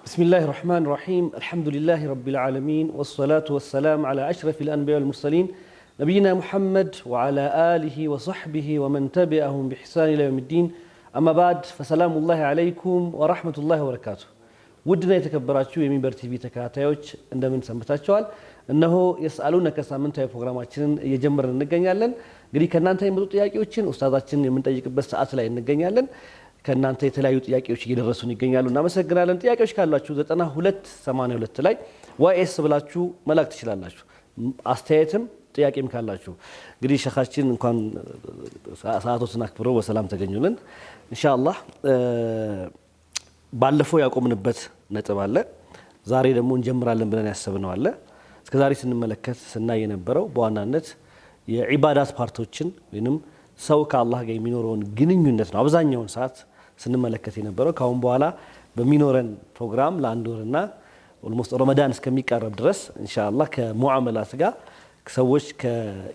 بسم الله الرحمن الرحيم الحمد لله رب العالمين والصلاة والسلام على أشرف الأنبياء والمرسلين نبينا محمد وعلى آله وصحبه ومن تبعهم بإحسان إلى يوم الدين أما بعد فسلام الله عليكم ورحمة الله وبركاته ودنا يتكبراتشو የሚንበር ቲቪ ተከታታዮች እንደምን ሰንብታችኋል እነሆ የስአሉነከ ሳምንታዊ ፕሮግራማችንን እየጀመርን እንገኛለን እንግዲህ ከናንተ የሚመጡ ጥያቄዎችን ኡስታዛችንን የምንጠይቅበት ሰዓት ላይ እንገኛለን ከናንተ የተለያዩ ጥያቄዎች እየደረሱን ይገኛሉ እናመሰግናለን ጥያቄዎች ካላችሁ 9282 ላይ ዋኤስ ብላችሁ መላክ ትችላላችሁ አስተያየትም ጥያቄም ካላችሁ እንግዲህ ሸኻችን እንኳን ሰዓቶችን አክብረው በሰላም ተገኙልን ኢንሻአላህ ባለፈው ያቆምንበት ነጥብ አለ ዛሬ ደግሞ እንጀምራለን ብለን ያሰብነው አለ እስከዛሬ ስንመለከት ስናይ የነበረው በዋናነት የዒባዳት ፓርቶችን ወይንም ሰው ከአላህ ጋር የሚኖረውን ግንኙነት ነው አብዛኛውን ሰዓት ስንመለከት የነበረው ካሁን በኋላ በሚኖረን ፕሮግራም ለአንድ ወርና ኦልሞስት ረመዳን እስከሚቀርብ ድረስ ኢንሻአላህ ከሙዓመላት ጋር ሰዎች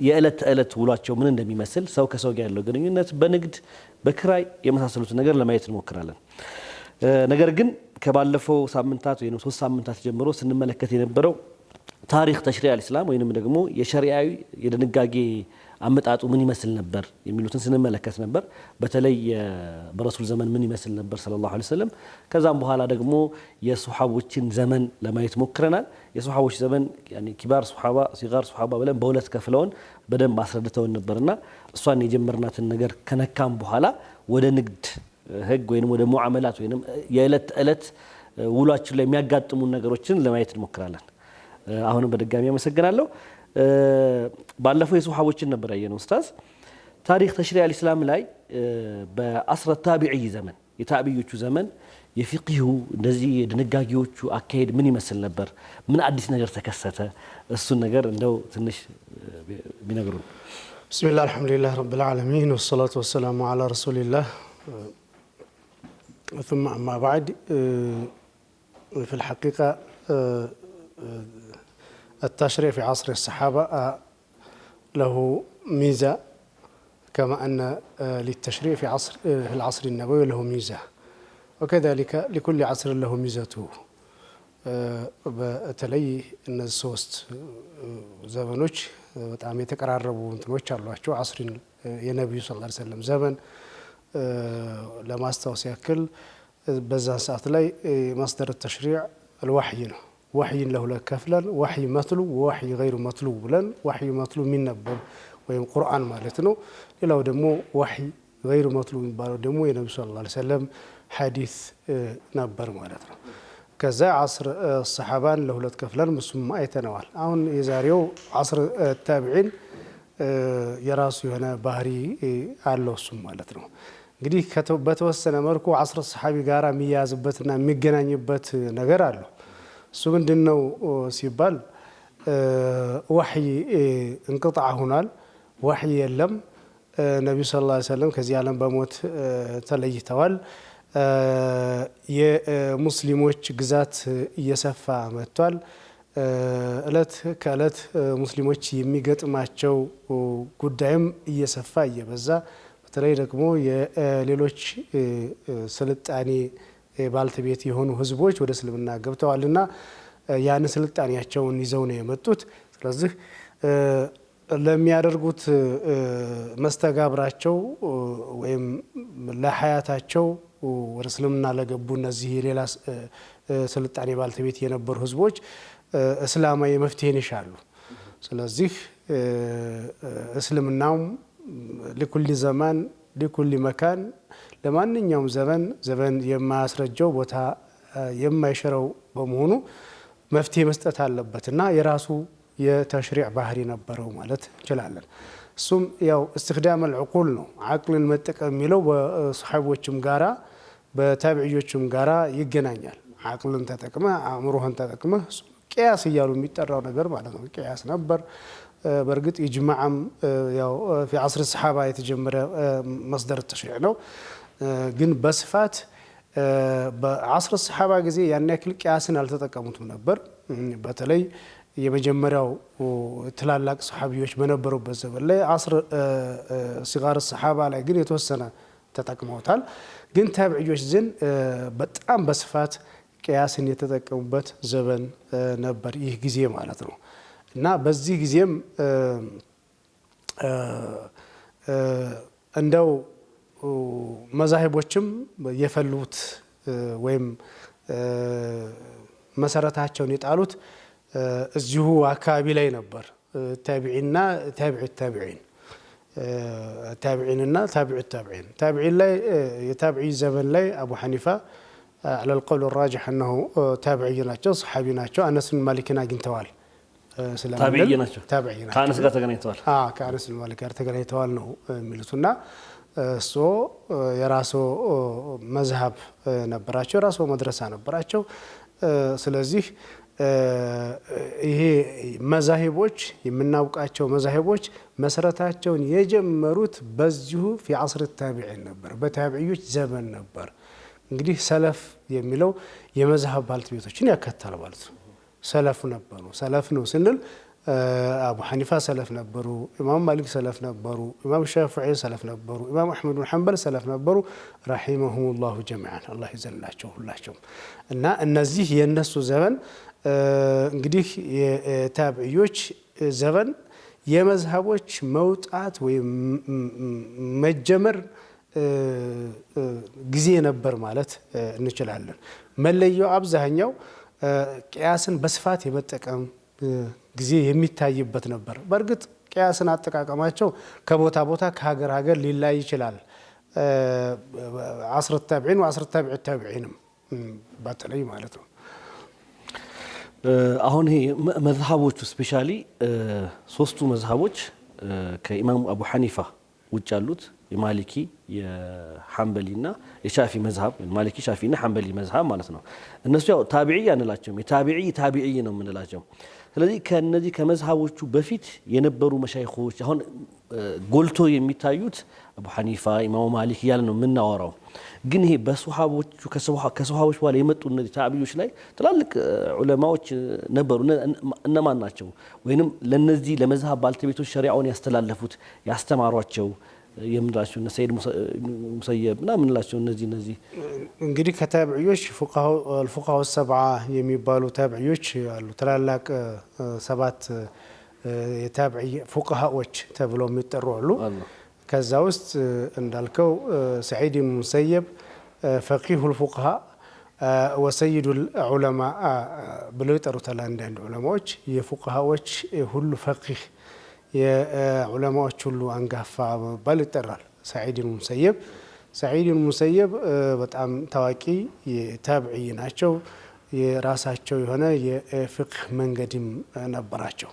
የዕለት ተዕለት ውሏቸው ምን እንደሚመስል ሰው ከሰው ጋር ያለው ግንኙነት በንግድ በክራይ የመሳሰሉት ነገር ለማየት እንሞክራለን ነገር ግን ከባለፈው ሳምንታት ወይንም 3 ሳምንታት ጀምሮ ስንመለከት የነበረው ታሪክ ተሽሪዕ አልእስላም ወይንም ደግሞ የሸሪዓዊ የድንጋጌ አመጣጡ ምን ይመስል ነበር የሚሉትን ስንመለከት ነበር በተለይ በረሱል ዘመን ምን ይመስል ነበር ሰለላሁ ዐለይሂ ወሰለም ከዛም በኋላ ደግሞ የሱሐቦችን ዘመን ለማየት ሞክረናል የሱሐቦች ዘመን ያኒ ኪባር ሱሐባ ሲጋር ሱሐባ ብለን በሁለት ከፍለውን በደንብ አስረድተውን ነበርና እሷን የጀመርናትን ነገር ከነካም በኋላ ወደ ንግድ ህግ ወይንም ወደ ሙዓመላት ወይንም የዕለት ተዕለት ውሏችን ላይ የሚያጋጥሙ ነገሮችን ለማየት እንሞክራለን አሁንም በድጋሚ አመሰግናለሁ ባለፈው የሱሐቦችን ነበር ያየነው ኡስታዝ ታሪክ ተሽሪዕ አልእስላም ላይ በአስረ ታቢዒ ዘመን የታቢዮቹ ዘመን የፊቅሁ እንደዚህ የድንጋጌዎቹ አካሄድ ምን ይመስል ነበር ምን አዲስ ነገር ተከሰተ እሱን ነገር እንደው ትንሽ ቢነግሩን بسم الله الحمد لله رب العالمين والصلاة والسلام على رسول الله ثم أما بعد في الحقيقة التشريع في عصر الصحابة له ميزة كما أن للتشريع في العصر النبوي له ميزة وكذلك لكل عصر له ميزته በተለይ እነዚህ ሶስት ዘመኖች በጣም የተቀራረቡ እንትኖች አሏቸው ዓስሪን የነብዩ ሰለላሁ ዐለይሂ ወሰለም ዘመን ለማስታወስ ያክል በዛ ሰዓት ላይ ማስደር ተሽሪዕ الوحي ነው ወህይን ለሁለት ከፍለን ወህይ መጥሉብ ወህይ غير መጥሉብ ብለን ወህይ መጥሉብ የሚነበብ ወይም ቁርአን ማለት ነው ሌላው ደግሞ ወህይ غير መጥሉብ የሚባለው ደግሞ የነብዩ ሰለላሁ ዐለይሂ ወሰለም ሐዲስ ነበር ማለት ነው ከዛ ዓስር الصحابان ለሁለት ከፍለን ሙስም አይተነዋል አሁን የዛሬው ዓስር ታቢዒን የራሱ የሆነ ባህሪ አለው እሱ ማለት ነው እንግዲህ በተወሰነ መልኩ ዓስር الصحابي ጋራ የሚያዝበትና የሚገናኝበት ነገር አለው እሱ ምንድነው ሲባል ወህይ እንቅጣዕ ሆኗል ወህይ የለም ነብዩ ሰለላሁ ዐለይሂ ወሰለም ከዚህ ዓለም በሞት ተለይተዋል የሙስሊሞች ግዛት እየሰፋ መጥቷል እለት ከእለት ሙስሊሞች የሚገጥማቸው ጉዳይም እየሰፋ እየበዛ በተለይ ደግሞ የሌሎች ስልጣኔ ባልተቤት የሆኑ ህዝቦች ወደ እስልምና ገብተዋልና ያን ስልጣኔያቸውን ይዘው ነው የመጡት ስለዚህ ለሚያደርጉት መስተጋብራቸው ወይም ለሐያታቸው ወደ እስልምና ለገቡ እነዚህ የሌላ ስልጣኔ ባልተቤት የነበሩ ህዝቦች እስላማዊ መፍትሄን ይሻሉ ስለዚህ እስልምናው ለኩል ዘማን ለኩል መካን ለማንኛውም ዘመን የማያስረጀው ቦታ የማይሽረው በመሆኑ መፍትሄ መስጠት አለበትና የራሱ የተሽሪዕ ባህሪ ነበረው ማለት እንችላለን እሱም ያው استخدام العقول ነው አቅልን መጠቀም የሚለው በሱሐቦችም ጋራ በታቢዒዎችም ጋራ ይገናኛል አቅልን ተጠቅመ አእምሮህን ተጠቅመ ቂያስ ይያሉ የሚጠራው ነገር ማለት ነው ቂያስ ነበር በርግጥ ኢጅማዕም ያው في عصر الصحابه የተጀመረ مصدر التشريع ነው ግን በስፋት በዓስር الصحابه ጊዜ ያን ያክል ቂያስን አልተጠቀሙትም ነበር በተለይ የመጀመሪያው ትላላቅ ሱሐቢዎች በነበሩበት ዘመን ላይ ዓስር ሲጋር الصحابه ላይ ግን የተወሰነ ተጠቅመውታል ግን ታቢዒዎች ዘን በጣም በስፋት ቅያስን የተጠቀሙበት ዘመን ነበር ይህ ጊዜ ማለት ነው። እና በዚህ ጊዜም እንደው መዛሂቦችም የፈሉት ወይም መሰረታቸውን የጣሉት እዚሁ አካባቢ ላይ ነበር። ታቢዒና ታቢዒንና ታቢዑ ታቢዒን ታቢዒን ላይ የታቢዒ ዘመን ላይ አቡ ሐኒፋ على القول الراجح أنه تابعي ናቸው صحابي ናቸው። አነስ ብን ማሊክን አግኝተዋል። ታቢዒ ናቸው። ከአነስ ጋር ተገናኝተዋል። ከአነስ ብን ማሊክ ጋር ተገናኝተዋል ነው የሚሉትና እሱ የራሱ መዝሀብ ነበራቸው፣ የራሱ መድረሳ ነበራቸው። ስለዚህ ይሄ መዛሂቦች የምናውቃቸው መዛሂቦች መሰረታቸውን የጀመሩት በዚሁ في عصر التابعين ነበር፣ በታቢዒዎች ዘመን ነበር። እንግዲህ ሰለፍ የሚለው የመዝሀብ ባለቤቶችን ያካትታል ማለት ነው። ሰለፍ ነበሩ። ሰለፍ ነው ስንል አቡ ሐኒፋ ሰለፍ ነበሩ፣ ኢማም ማሊክ ሰለፍ ነበሩ፣ ኢማም ሻፊዒ ሰለፍ ነበሩ፣ ኢማም አሕመድ ብን ሐንበል ሰለፍ ነበሩ። ረሒመሁሙላሁ ጀሚዓን አላህ ይዘንላቸው ሁላቸውም። እና እነዚህ የነሱ ዘመን እንግዲህ የታቢዒዎች ዘመን የመዝሀቦች መውጣት ወይም መጀመር ጊዜ ነበር ማለት እንችላለን። መለያው አብዛኛው ቅያስን በስፋት የመጠቀም ጊዜ የሚታይበት ነበር። በእርግጥ ቅያስን አጠቃቀማቸው ከቦታ ቦታ ከሀገር ሀገር ሊላይ ይችላል። አስር ታቢዒን ወአስር ታቢዕ ታቢዒንም በተለይ ማለት ነው። አሁን ይሄ መዝሀቦቹ ስፔሻሊ ሶስቱ መዝሀቦች ከኢማሙ አቡ ሐኒፋ ውጭ ያሉት የማሊኪ የሐንበሊና የሻፊ መዝሀብ ማሊኪ ሻፊና ሐንበሊ መዝሀብ ማለት ነው። እነሱ ያው ታቢዒ አንላቸውም፣ ታቢዒ ነው የምንላቸው። ስለዚህ ከነዚህ ከመዝሀቦቹ በፊት የነበሩ መሻይኾች አሁን ጎልቶ የሚታዩት አቡ ሐኒፋ ኢማሙ ማሊክ እያለ ነው የምናወራው። ግን ይሄ በሱሐቦቹ ከሱሐቦች በኋላ የመጡ እነዚህ ታቢዒዎች ላይ ትላልቅ ዑለማዎች ነበሩ። እነማን ናቸው? ወይንም ለነዚህ ለመዝሀብ ባልተቤቶች ሸሪዓውን ያስተላለፉት ያስተማሯቸው የምንላቸው እነ ሰይድ ሙሰየብ እና ምንላቸው እነዚህ እንግዲህ ከታቢዒዎች ፉቃሃው ሰብዓ የሚባሉ ታቢዒዎች አሉ። ትላላቅ ሰባት የታቢዒ ፉቃሃዎች ተብለው የሚጠሩ አሉ። ከዛ ውስጥ እንዳልከው ሰዒድ ሙሰየብ ፈቂሁል ፉቃሃ ወሰይዱል ዑለማ ብለው ይጠሩታል። አንዳንድ ዑለማዎች የፉቃሃዎች ሁሉ ፈቂህ የዑለማዎች ሁሉ አንጋፋ በመባል ይጠራል። ሰዒድ ሙሰየብ በጣም ታዋቂ ታቢዒ ናቸው። የራሳቸው የሆነ የፍቅህ መንገድም ነበራቸው።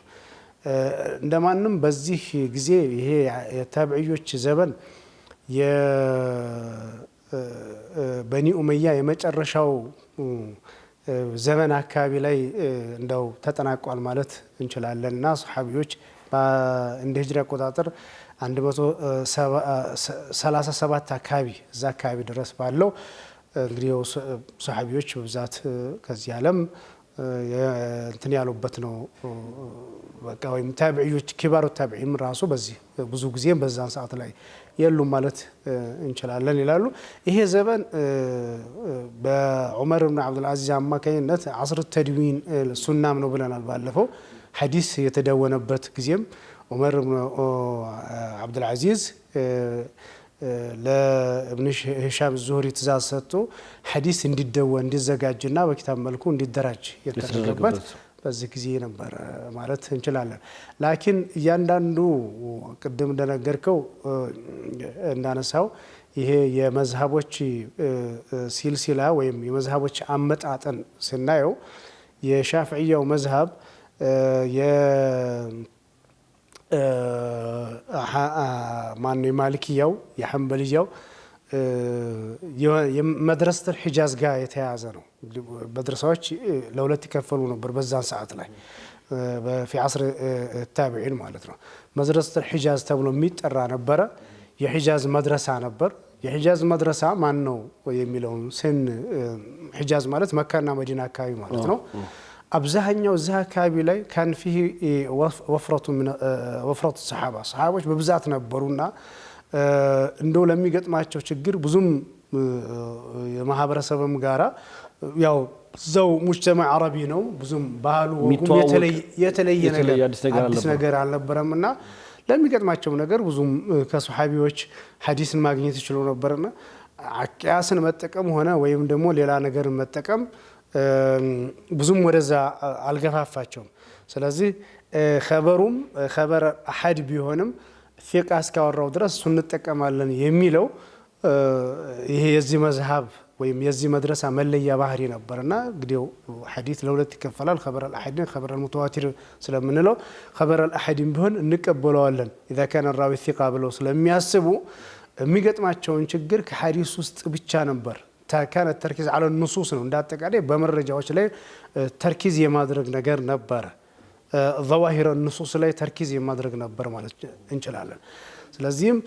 እንደማንም በዚህ ጊዜ ይሄ የታቢዒዎች ዘመን የበኒ ኡመያ የመጨረሻው ዘመን አካባቢ ላይ እንደው ተጠናቋል ማለት እንችላለን እና ሰሓቢዎች እንደ ሂጅራ አቆጣጠር 137 አካባቢ እዛ አካባቢ ድረስ ባለው እንግዲህ ሰሓቢዎች በብዛት ከዚህ ዓለም እንትን ያሉበት ነው። በቃ ወይም ታቢዒዎች ኪባሩ ታቢዒም ራሱ በዚህ ብዙ ጊዜም በዛን ሰዓት ላይ የሉም ማለት እንችላለን ይላሉ። ይሄ ዘመን በዑመር ብን ዓብዱልዓዚዝ አማካኝነት ዓስር ተድዊን ሱናም ነው ብለናል ባለፈው። ሐዲስ የተደወነበት ጊዜም ዑመር ብን ዓብዱልዓዚዝ ለእብን ሂሻም ዙሁሪ ትእዛዝ ሰጥቶ ሐዲስ እንዲደወን እንዲዘጋጅና በኪታብ መልኩ እንዲደራጅ የተደረገበት በዚህ ጊዜ ነበር ማለት እንችላለን። ላኪን እያንዳንዱ ቅድም እንደነገርከው እንዳነሳው ይሄ የመዝሀቦች ሲልሲላ ወይም የመዝሀቦች አመጣጠን ስናየው የሻፍዕያው መዝሀብ ማነው የማሊክያው የሐንበልያው የመድረሰተል ሒጃዝ ጋር የተያያዘ ነው። መድረሳዎች ለሁለት ይከፈሉ ነበር በዛን ሰዓት ላይ في عصر التابعين ማለት ነው። መድረሰተል ሒጃዝ ተብሎ የሚጠራ ነበረ። የሒጃዝ መድረሳ ነበር። የሒጃዝ መድረሳ ማን ነው የሚለውን ሒጃዝ ማለት መካና መዲና አካባቢ ማለት ነው። አብዛኛው እዛ አካባቢ ላይ ካን ፊህ ወፍረቱ ሰሓቦች በብዛት ነበሩና እንደው ለሚገጥማቸው ችግር ብዙም የማህበረሰብም ጋራ ያው ዘው ሙጅተማዕ አረቢ ነው ብዙም ባህሉ ወጉም የተለየ አዲስ ነገር አልነበረምና ለሚገጥማቸው ነገር ብዙም ከሱሐቢዎች ሐዲስን ማግኘት ይችሉ ነበርና ቂያስን መጠቀም ሆነ ወይም ደግሞ ሌላ ነገር መጠቀም ብዙም ወደዛ አልገፋፋቸውም። ስለዚህ ኸበሩም ኸበር አሐድ ቢሆንም ፊቃ እስካወራው ድረስ እሱን እንጠቀማለን የሚለው ይሄ የዚህ መዝሀብ ወይም የዚህ መድረሳ መለያ ባህሪ ነበርና እንግዲህ ሐዲስ ለሁለት ይከፈላል። ኸበር አልአሐድ ኸበር አልሙተዋቲር ስለምንለው ኸበር አልአሐድም ቢሆን እንቀበለዋለን اذا كان الراوي ثقة ብለው ስለሚያስቡ የሚገጥማቸውን ችግር ከሐዲስ ውስጥ ብቻ ነበር كان التركيز على النصوص ነው እንዳጠቃላይ በመረጃዎች ላይ ተርኪዝ የማድረግ ነገር ነበር። ظواهر النصوص ላይ ተርኪዝ የማድረግ ነበር ማለት እንችላለን። ስለዚህም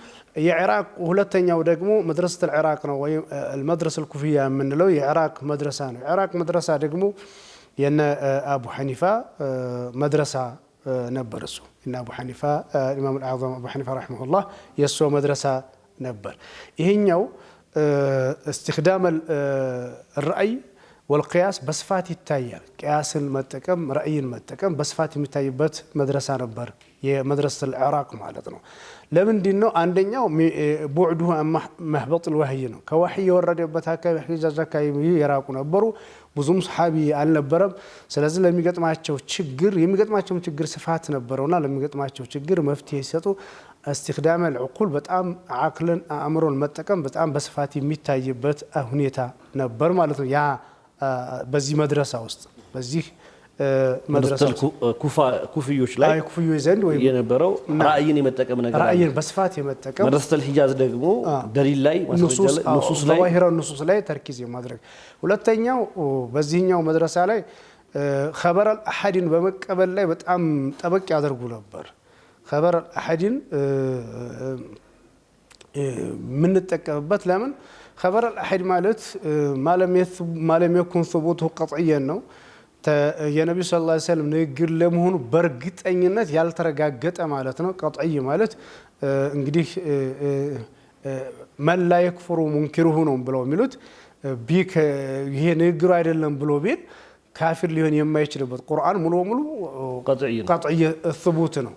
የኢራቅ ሁለተኛው ደግሞ መድረሰተ العراق ነው ወይ المدرسة الكوفية የምንለው የኢራቅ መድረሳ ነው። የኢራቅ መድረሳ ደግሞ የነ አቡ ሐኒፋ መድረሳ ነበር። እሱ እና አቡ ሐኒፋ ኢማም الأعظم አቡ ሐኒፋ رحمه الله የሱ መድረሳ ነበር። ይሄኛው استخدام الرأي والقياس بصفات يتايل قياس المتقم رأي المتقم بصفات يمتايبت مدرسة نبر هي مدرسة العراق معناتنا لمن دينو عندنا بعده محبط الوحي ነው ከወህይ የወረደበት አካባቢ ሂጃዝ አካባቢ የራቁ ነበሩ ብዙም ሱሐቢ አልነበረም። ስለዚህ ለሚገጥማቸው ችግር ስፋት ነበርውና ለሚገጥማቸው ችግር መፍትሄ ሲሰጡ استخدام العقول በጣም አቅልን አእምሮን መጠቀም በጣም በስፋት የሚታይበት ሁኔታ ነበር ማለት ነው። ያ በዚህ መድረሳ ውስጥ በዚህ መድረሳ ኩፊዮች ላይ ኩፊዮች ዘንድ ወይ የነበረው ራእይን የመጠቀም ነገር ራእይን በስፋት የመጠቀም መድረሰተል ሂጃዝ ደግሞ ደሊል ላይ ንሱስ ላይ ዛሂራ ንሱስ ላይ ተርኪዝ የማድረግ ሁለተኛው በዚህኛው መድረሳ ላይ ኸበር አልአሐድን በመቀበል ላይ በጣም ጠበቅ ያደርጉ ነበር። ኸበር አልአሐድን ምን ተጠቀመበት ለምን ኸበር አልአሐድ ማለት ማለም የኩን ثبوته قطعيا ነው የነብዩ ሰለላሁ ዐለይሂ ወሰለም ንግግር ለመሆኑ በእርግጠኝነት ያልተረጋገጠ ማለት ነው። ቀጥዒ ማለት እንግዲህ መን ላ የክፍሩ ሙንኪሩሁ ነው ብለው የሚሉት ቢክ ይሄ ንግግሩ አይደለም ብሎ ቢል ካፊር ሊሆን የማይችልበት ቁርአን ሙሉ ሙሉ ቀጥዒ ثبوت ነው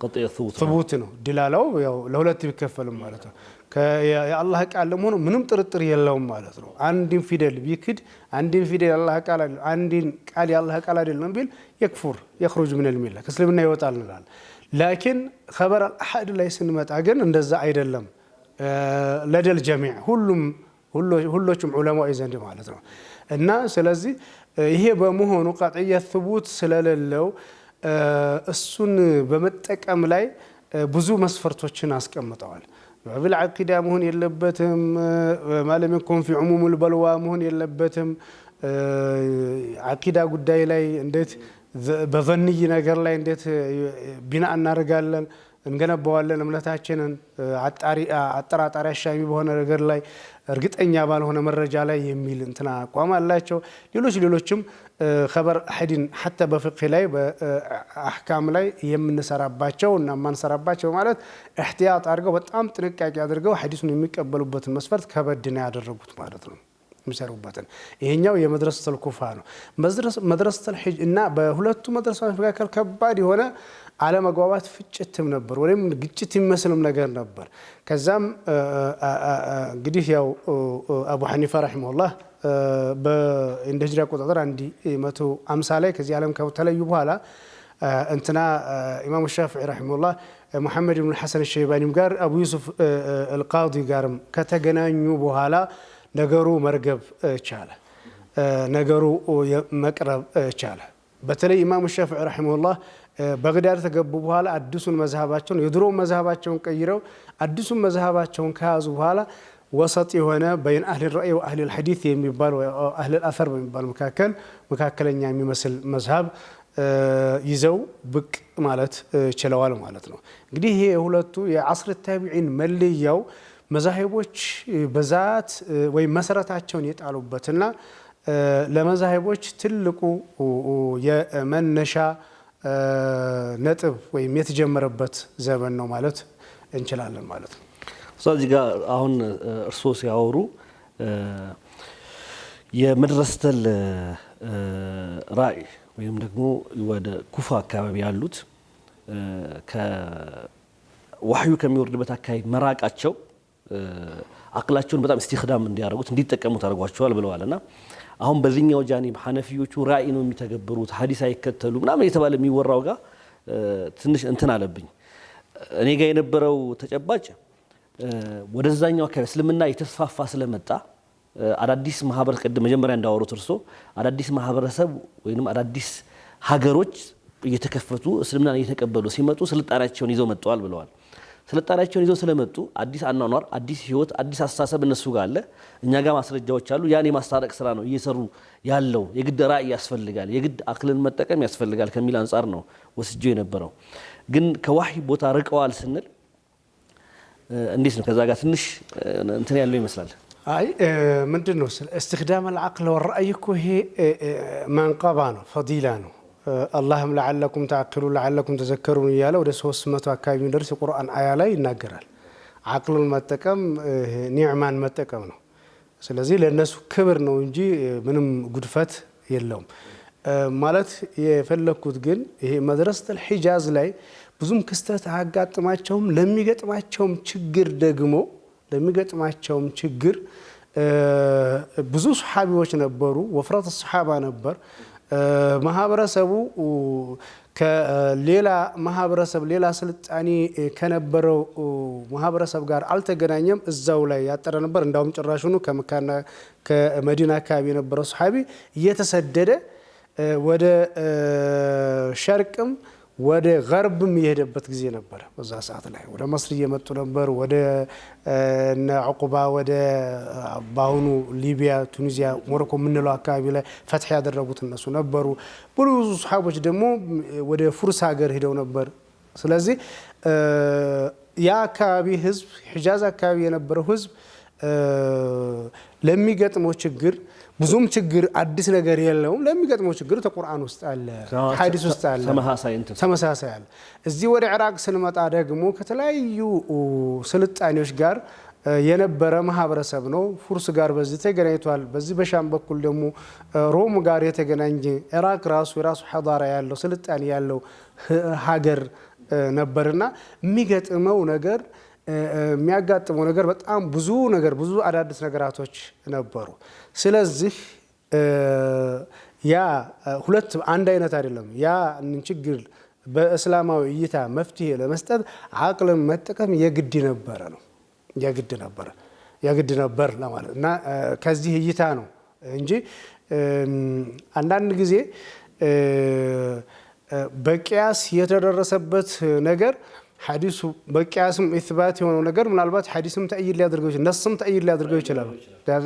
ثبوت ነው ድላላው ያው ለሁለት ይከፈልም ማለት ነው። የአላህ ቃል ለመሆኑ ምንም ጥርጥር የለውም ማለት ነው። አንድን ፊደል ቢክድ አንድን ፊደል አላህ ቃል አንድን ቃል የአላህ ቃል አይደለም ቢል يكفر يخرج من المله ከእስልምና ይወጣል እንላለን። ላኪን ኸበር አልአሐድ ላይ ስንመጣ ግን እንደዛ አይደለም። ለደል ጀሚዕ ሁሉም ዑለማው ዘንድ ማለት ነው። እና ስለዚህ ይሄ በመሆኑ ቀጥዒ ثبوت ስለሌለው እሱን በመጠቀም ላይ ብዙ መስፈርቶችን አስቀምጠዋል። بالعقيدة مهون يلبتهم ما لم يكن في عموم البلوى مهون يلبتهم عقيدة قداي لاي انديت بظني ነገር ላይ እንዴት ቢና እናደርጋለን እንገነባዋለን እምነታችንን አጠራጣሪ አሻሚ በሆነ ነገር ላይ እርግጠኛ ባልሆነ መረጃ ላይ የሚል እንትና አቋም አላቸው። ሌሎችም ኸበር አሐድን حتى በፍቅህ ላይ በአህካም ላይ የምንሰራባቸው እና ማንሰራባቸው ማለት احتياط አድርገው በጣም ጥንቃቄ አድርገው ሐዲሱን የሚቀበሉበትን መስፈርት ከበድና ያደረጉት ማለት ነው የሚሰሩበትን። ይሄኛው የመድረሰተል ኩፋ ነው። መድረሰተል ሂጅ እና በሁለቱ መድረሳዎች መካከል ከባድ የሆነ አለመግባባት ፍጭትም ነበር ወይም ግጭት የሚመስልም ነገር ነበር። ከዛም እንግዲህ ያው አቡ ሐኒፋ ረሂመሁላህ በእንደ ሂጅራ አቆጣጠር 150 ላይ ከዚህ ዓለም ከተለዩ በኋላ እንትና ኢማሙ ሻፊዒ ረሂመሁላህ ሙሐመድ ኢብኑ ሐሰን አልሸይባኒም ጋር አቡ ዩሱፍ አልቃዲ ጋርም ከተገናኙ በኋላ ነገሩ መርገብ ቻለ። ነገሩ መቅረብ ቻለ። በተለይ ኢማሙ ሻፊዒ ረሂመሁላህ በግዳድ ተገቡ በኋላ አዲሱን መዝሃባቸውን የድሮ መዝሃባቸውን ቀይረው አዲሱን መዝሃባቸውን ከያዙ በኋላ ወሰጥ የሆነ በይን አህል الرأي واهل الحديث የሚባል አህል الأثر በሚባል መካከለኛ የሚመስል መዝሃብ ይዘው ብቅ ማለት ችለዋል ማለት ነው። እንግዲህ ይሄ የሁለቱ የዓስር ታቢዒን መለያው መዛሂቦች በዛት ወይ መሰረታቸውን የጣሉበትና ለመዛሂቦች ትልቁ የመነሻ ነጥብ ወይም የተጀመረበት ዘመን ነው ማለት እንችላለን ማለት ነው። ስለዚህ ጋር አሁን እርሶ ሲያወሩ የመድረሰተል ራእይ ወይም ደግሞ ወደ ኩፋ አካባቢ ያሉት ከዋህዩ ከሚወርድበት አካባቢ መራቃቸው አቅላቸውን በጣም ኢስቲኽዳም እንዲያደርጉት እንዲጠቀሙት አድርጓቸዋል ብለዋልና አሁን በዚህኛው ጃኒብ ሐነፊዮቹ ራእይ ነው የሚተገብሩት ሐዲስ አይከተሉ ምናምን የተባለ የሚወራው ጋር ትንሽ እንትን አለብኝ። እኔ ጋር የነበረው ተጨባጭ ወደዛኛው አካባቢ እስልምና የተስፋፋ ስለመጣ አዳዲስ ማህበረሰብ ቅድም መጀመሪያ እንዳወሩት እርሶ አዳዲስ ማህበረሰብ ወይንም አዳዲስ ሀገሮች እየተከፈቱ እስልምናን እየተቀበሉ ሲመጡ ስልጣኔያቸውን ይዘው መጥተዋል ብለዋል። ስልጣኔያቸውን ይዘው ስለመጡ አዲስ አኗኗር፣ አዲስ ህይወት፣ አዲስ አስተሳሰብ እነሱ ጋር አለ፣ እኛ ጋር ማስረጃዎች አሉ። ያን የማስታረቅ ስራ ነው እየሰሩ ያለው። የግድ ራእይ ያስፈልጋል፣ የግድ አክልን መጠቀም ያስፈልጋል ከሚል አንጻር ነው ወስጄው የነበረው። ግን ከዋህይ ቦታ ርቀዋል ስንል እንዴት ነው? ከዛ ጋር ትንሽ እንትን ያለው ይመስላል። አይ ምንድን ነው استخدام العقل والرأي እኮ ይሄ መንቀባ ነው፣ ፈዲላ ነው። አላህም ለዓለኩም ተዓቅሉን ለዓለኩም ተዘከሩን እያለ ወደ 300 አካባቢ የሚደርስ የቁርአን አያ ላይ ይናገራል። አቅልን መጠቀም ኒዕማን መጠቀም ነው። ስለዚህ ለእነሱ ክብር ነው እንጂ ምንም ጉድፈት የለውም። ማለት የፈለኩት ግን ይሄ መድረሰተል ሒጃዝ ላይ ብዙም ክስተት አያጋጥማቸውም። ለሚገጥማቸውም ችግር ብዙ ሰሓቢዎች ነበሩ። ወፍረት ሰሓባ ነበር። ማህበረሰቡ ከሌላ ማህበረሰብ ሌላ ስልጣኔ ከነበረው ማህበረሰብ ጋር አልተገናኘም። እዛው ላይ ያጠረ ነበር። እንዳውም ጭራሹኑ ከመካና ከመዲና አካባቢ የነበረው ሰሓቢ እየተሰደደ ወደ ሸርቅም ወደ ገርብም የሄደበት ጊዜ ነበር። በዛ ሰዓት ላይ ወደ መስር እየመጡ ነበር። ወደ ዑቁባ ወደ ባሁኑ ሊቢያ፣ ቱኒዚያ፣ ሞሮኮ የምንለው አካባቢ ላይ ፈትሕ ያደረጉት እነሱ ነበሩ። ብዙ ሰሓቦች ደግሞ ወደ ፉርስ ሀገር ሄደው ነበር። ስለዚህ ያ አካባቢ ህዝብ ሒጃዝ አካባቢ የነበረው ህዝብ ለሚገጥመው ችግር ብዙም ችግር አዲስ ነገር የለውም። ለሚገጥመው ችግር ተቁርአን ውስጥ አለ፣ ሐዲስ ውስጥ አለ፣ ተመሳሳይ አለ። እዚህ ወደ ኢራቅ ስንመጣ ደግሞ ከተለያዩ ስልጣኔዎች ጋር የነበረ ማህበረሰብ ነው። ፉርስ ጋር በዚህ ተገናኝቷል። በዚህ በሻም በኩል ደግሞ ሮም ጋር የተገናኘ ኢራቅ ራሱ የራሱ ሐዳራ ያለው ስልጣኔ ያለው ሀገር ነበርና የሚያጋጥመው ነገር በጣም ብዙ አዳዲስ ነገራቶች ነበሩ። ስለዚህ ያ ሁለት አንድ አይነት አይደለም። ያ ችግር በእስላማዊ እይታ መፍትሄ ለመስጠት አቅልን መጠቀም የግድ ነበር ለማለት እና ከዚህ እይታ ነው እንጂ አንዳንድ ጊዜ በቂያስ የተደረሰበት ነገር ሐዲሱ በቂያስም ኢስባት የሆነው ነገር ምናልባት ሐዲስም ተእይድ ሊያደርገው ይችላል፣ ነስም ተእይድ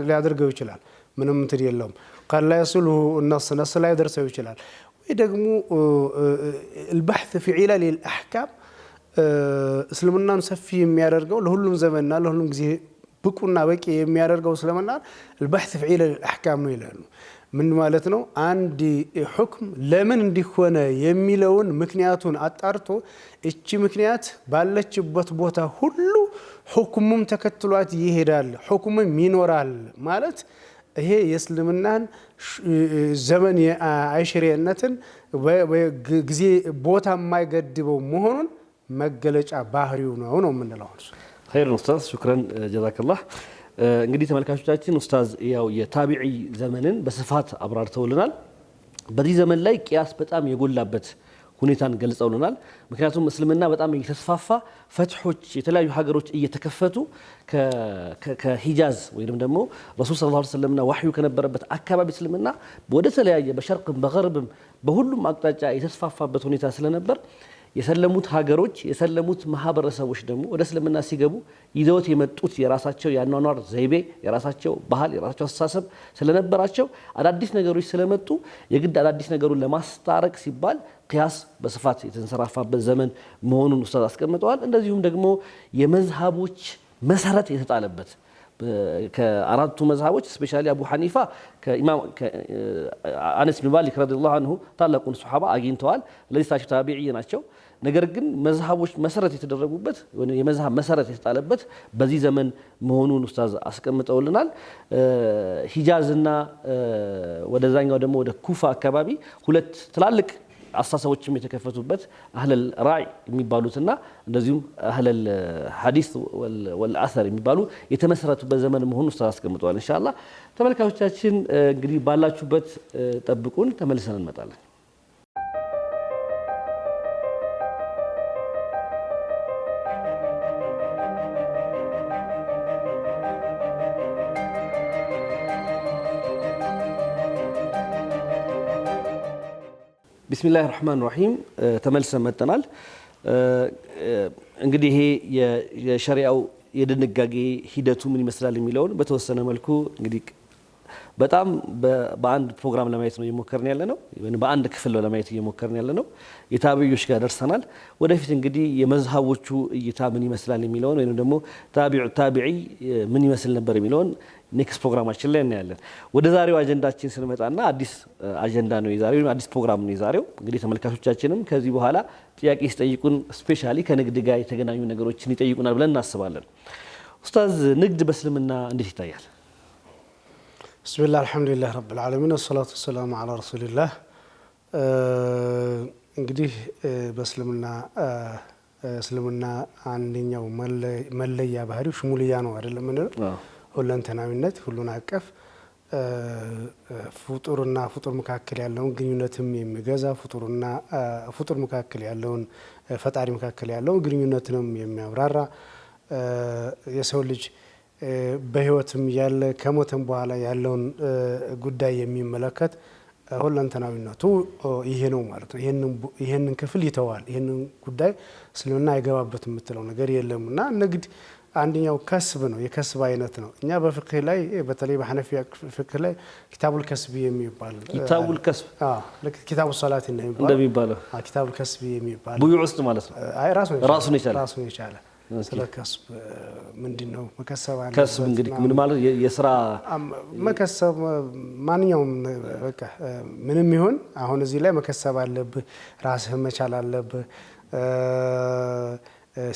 ሊያደርገው ይችላል። ምንም እንትን የለውም። قال لا يصله النص ላይ ደርሰው ይችላል። ወይ ደግሞ البحث في علل الأحكام እስልምናን ሰፊ የሚያደርገው ለሁሉም ዘመንና ለሁሉም ጊዜ ብቁና በቂ የሚያደርገው እስልምና البحث في علل الأحكام ነው ይላሉ። ምን ማለት ነው? አንድ ሁክም ለምን እንዲሆነ የሚለውን ምክንያቱን አጣርቶ እቺ ምክንያት ባለችበት ቦታ ሁሉ ሁክሙም ተከትሏት ይሄዳል፣ ሁክሙም ይኖራል ማለት ይሄ የእስልምናን ዘመን አይሽሬነትን ጊዜ ቦታ የማይገድበው መሆኑን መገለጫ ባህሪው ነው የምንለው። ኸይር ኡስታዝ፣ ሹክራን ጀዛከላህ። እንግዲህ ተመልካቾቻችን ኡስታዝ ያው የታቢዒ ዘመንን በስፋት አብራርተውልናል። በዚህ ዘመን ላይ ቂያስ በጣም የጎላበት ሁኔታን ገልጸውልናል። ምክንያቱም እስልምና በጣም እየተስፋፋ ፈትሖች የተለያዩ ሀገሮች እየተከፈቱ ከሂጃዝ ወይም ደግሞ ረሱል ሰለላሁ ዐለይሂ ወሰለምና ዋህዩ ከነበረበት አካባቢ እስልምና ወደ ተለያየ በሸርቅም በገርብም በሁሉም አቅጣጫ የተስፋፋበት ሁኔታ ስለነበር የሰለሙት ሀገሮች የሰለሙት ማህበረሰቦች ደግሞ ወደ እስልምና ሲገቡ ይዘውት የመጡት የራሳቸው የአኗኗር ዘይቤ፣ የራሳቸው ባህል፣ የራሳቸው አስተሳሰብ ስለነበራቸው አዳዲስ ነገሮች ስለመጡ የግድ አዳዲስ ነገሩን ለማስታረቅ ሲባል ቂያስ በስፋት የተንሰራፋበት ዘመን መሆኑን ኡስታዝ አስቀምጠዋል። እንደዚሁም ደግሞ የመዝሃቦች መሰረት የተጣለበት ከአራቱ መዝሃቦች ስፔሻሊ አቡ ሐኒፋ ከኢማም አነስ ብን ማሊክ ረዲየላሁ ዐንሁ ታላቁን ሱሐባ አግኝተዋል። ለዚህ ታቢዒ ናቸው። ነገር ግን መዝሃቦች መሰረት የተደረጉበት የመዝሃብ መሰረት የተጣለበት በዚህ ዘመን መሆኑን ኡስታዝ አስቀምጠውልናል። ሂጃዝና ወደዛኛው ደግሞ ወደ ኩፋ አካባቢ ሁለት ትላልቅ አስተሳሰቦችም የተከፈቱበት አህለል ራዕይ የሚባሉትና እንደዚሁም አህለል ሐዲስ ወልአሰር የሚባሉ የተመሰረቱበት ዘመን መሆኑን ኡስታዝ አስቀምጠዋል። ኢንሻአላህ ተመልካቾቻችን እንግዲህ ባላችሁበት ጠብቁን፣ ተመልሰን እንመጣለን። ቢስሚላሂ ራህማን ራሂም ተመልሰን መጥተናል። እንግዲህ ይሄ የሸሪዓው የድንጋጌ ሂደቱ ምን ይመስላል የሚለውን በተወሰነ መልኩ እንግዲህ በጣም በአንድ ፕሮግራም ለማየት ነው እየሞከርን ያለ ነው፣ ወይም በአንድ ክፍል ለማየት እየሞከርን ያለ ነው። የታቢዮች ጋር ደርሰናል። ወደፊት እንግዲህ የመዝሃቦቹ እይታ ምን ይመስላል የሚለውን ወይም ደግሞ ታቢዒ ምን ይመስል ነበር የሚለውን ኔክስት ፕሮግራማችን ላይ እናያለን። ወደ ዛሬው አጀንዳችን ስንመጣና አዲስ አጀንዳ ነው የዛሬው፣ አዲስ ፕሮግራም ነው የዛሬው። እንግዲህ ተመልካቾቻችንም ከዚህ በኋላ ጥያቄ ሲጠይቁን ስፔሻሊ ከንግድ ጋር የተገናኙ ነገሮችን ይጠይቁናል ብለን እናስባለን። ኡስታዝ ንግድ በእስልምና እንዴት ይታያል? ብስሚላህ አልሐምዱሊላህ ረብል ዓለሚን ወሰላቱ ወሰላሙ ዐላ ረሱሊላህ። እንግዲህ በእስልምና አንደኛው መለያ ባህሪው ሽሙልያ ነው አይደለም እንዴ? ሁለንተናዊነት፣ ሁሉን አቀፍ ፍጡርና ፍጡር መካከል ያለውን ግንኙነትም የሚገዛ ፍጡር መካከል ያለውን ፈጣሪ መካከል ያለውን ግንኙነትንም የሚያብራራ የሰው ልጅ በህይወትም ያለ ከሞተም በኋላ ያለውን ጉዳይ የሚመለከት ሁለንተናዊነቱ ይሄ ነው ማለት ነው። ይሄንን ክፍል ይተዋል። ይሄንን ጉዳይ እስልምና አይገባበት የምትለው ነገር የለምና ንግድ አንደኛው ከስብ ነው፣ የከስብ አይነት ነው። እኛ በፍቅህ ላይ በተለይ በሐነፊያ ፍቅህ ላይ ኪታቡል ከስብ የሚባል ኪታቡል ከስብ ኪታቡ ሶላት እንደሚባለው ኪታቡል ከስብ የሚባል ቡዩ ውስጥ ማለት ነው። አይ ራሱን የቻለ ስለ ከስብ ምንድነው መከሰብ አለ። ከስብ እንግዲህ ምን ማለት የስራ መከሰብ ማንኛውም በቃ ምንም ይሁን አሁን እዚህ ላይ መከሰብ አለብህ፣ ራስህ መቻል አለብህ፣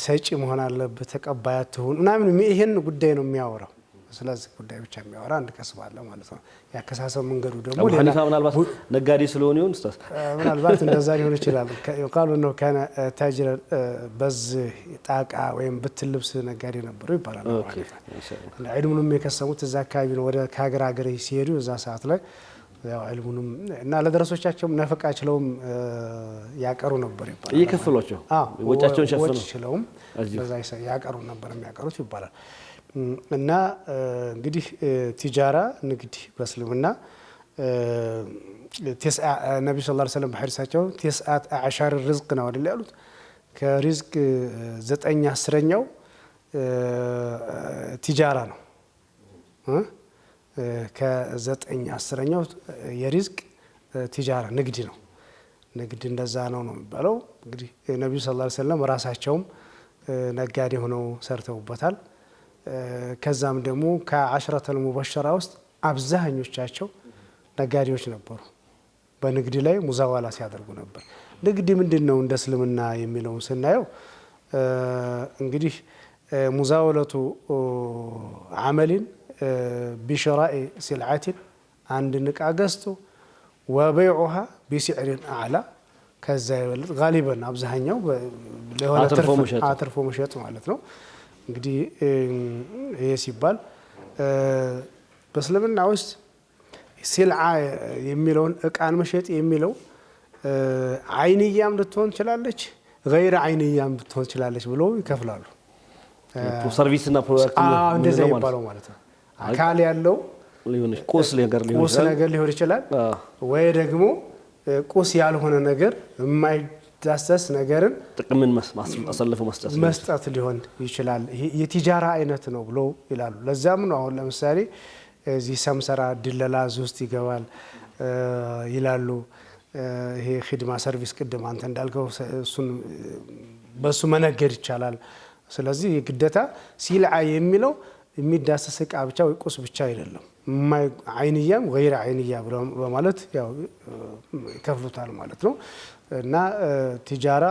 ሰጪ መሆን አለብህ፣ ተቀባይ አትሁን ምናምን ይሄን ጉዳይ ነው የሚያወራው። ስለዚህ ጉዳይ ብቻ የሚያወራ አንድ ከስብ አለ ማለት ነው። ያከሳሰብ መንገዱ ደግሞ ሌላ ምናልባት ነጋዴ ስለሆነ ይሁን ኡስታዝ ምናልባት እንደዛ ሊሆን ይችላል። ይቃሉ ነው ካነ ታጅረ በዚህ ጣቃ ወይም ብትል ልብስ ነጋዴ ነበሩ ይባላል። ዒልሙንም የከሰሙት እዛ አካባቢ ነው። ወደ ከሀገር ሲሄዱ እዛ ሰዓት ላይ ያው ዒልሙንም እና ለደረሶቻቸውም ነፈቃ ችለውም ያቀሩ ነበር ይባላል። እየከፈሏቸው ወጫቸውን ሸፍነው በዛ ያቀሩ ነበር የሚያቀሩት ይባላል። እና እንግዲህ ቲጃራ ንግድ በእስልምና ነቢ ስ ላ ሰለም በሐዲሳቸው ቴስዓት አዕሻር ርዝቅ ነው አይደል ያሉት። ከሪዝቅ 9/10 ቲጃራ ነው። ከ9/10 የሪዝቅ ቲጃራ ንግድ ነው። ንግድ እንደዛ ነው የሚባለው። እንግዲህ ነቢዩ ስ ላ ሰለም ራሳቸውም ነጋዴ ሆነው ሰርተውበታል። ከዛም ደግሞ ከአሽረተል ሙበሸራ ውስጥ አብዛኞቻቸው ነጋዴዎች ነበሩ። በንግድ ላይ ሙዛዋላ ሲያደርጉ ነበር። ንግድ ምንድን ነው እንደ እስልምና የሚለውን ስናየው እንግዲህ ሙዛወለቱ አመልን ቢሸራኢ ሲልዓትን አንድ እቃ ገዝቶ ወበይዑሃ ቢስዕሪን አዕላ ከዛ ይበልጥ ጋሊበን አብዛኛው ለሆነ አትርፎ መሸጥ ማለት ነው። እንግዲህ ይሄ ሲባል በእስልምና ውስጥ ሲልዓ የሚለውን እቃን መሸጥ የሚለው አይንያም ልትሆን ትችላለች፣ ገይረ አይንያም ልትሆን ትችላለች ብሎ ይከፍላሉ። ሰርቪስና ፕሮዳክት እንደዛ ይባለው ማለት ነው። አካል ያለው ቁስ ነገር ሊሆን ይችላል፣ ወይ ደግሞ ቁስ ያልሆነ ነገር የማይዳሰስ ነገርን ጥቅምን አሳልፎ መስጠት ሊሆን ይችላል። የቲጃራ አይነት ነው ብሎ ይላሉ። ለዛም ነው አሁን ለምሳሌ እዚህ ሰምሰራ ድለላ ውስጥ ይገባል ይላሉ። ይሄ ኺድማ ሰርቪስ ቅድም አንተ እንዳልከው እሱን በሱ መነገድ ይቻላል። ስለዚህ ግዴታ ሲልዓ የሚለው የሚዳሰስ እቃ ብቻ ወይ ቁስ ብቻ አይደለም። አይንያም ገይረ አይንያ በማለት ያው ይከፍሉታል ማለት ነው። እና ቲጃራ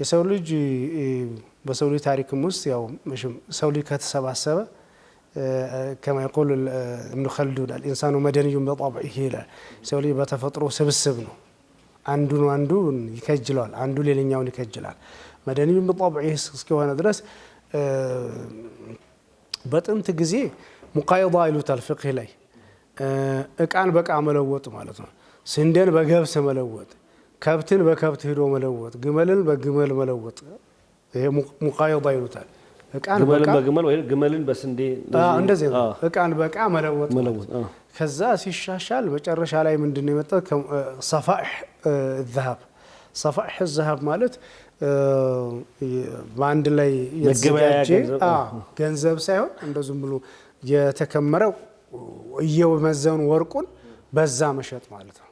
የሰው ልጅ በሰው ልጅ ታሪክም ውስጥ ያው ሰው ልጅ ከተሰባሰበ كما يقول ابن خلدون الإنسان مدني بطبعه ይላል ሰው ልጅ በተፈጥሮ ስብስብ ነው አንዱን ይከጅላል አንዱ ሌላኛውን ይከጅላል መደኒ بطبعه እስከሆነ ድረስ በጥንት ጊዜ ሙቃይዳ ይሉታል ፍቅህ ላይ እቃን በቃ መለወጥ ማለት ነው ስንዴን በገብስ መለወጥ ከብትን በከብት ሄዶ መለወጥ ግመልን በግመል መለወጥ ይሄ ሙቃይዳ ይሉታል ግመልን በግመል ወይ ግመልን በስንዴ እንደዚህ ነው እቃን በቃ መለወጥ ከዛ ሲሻሻል መጨረሻ ላይ ምንድነው የመጣው صفائح الذهب صفائح الذهب ማለት በአንድ ላይ የተዘጋጀ ገንዘብ ሳይሆን እንደዚህም ብሎ የተከመረው እየመዘኑ ወርቁን በዛ መሸጥ ማለት ነው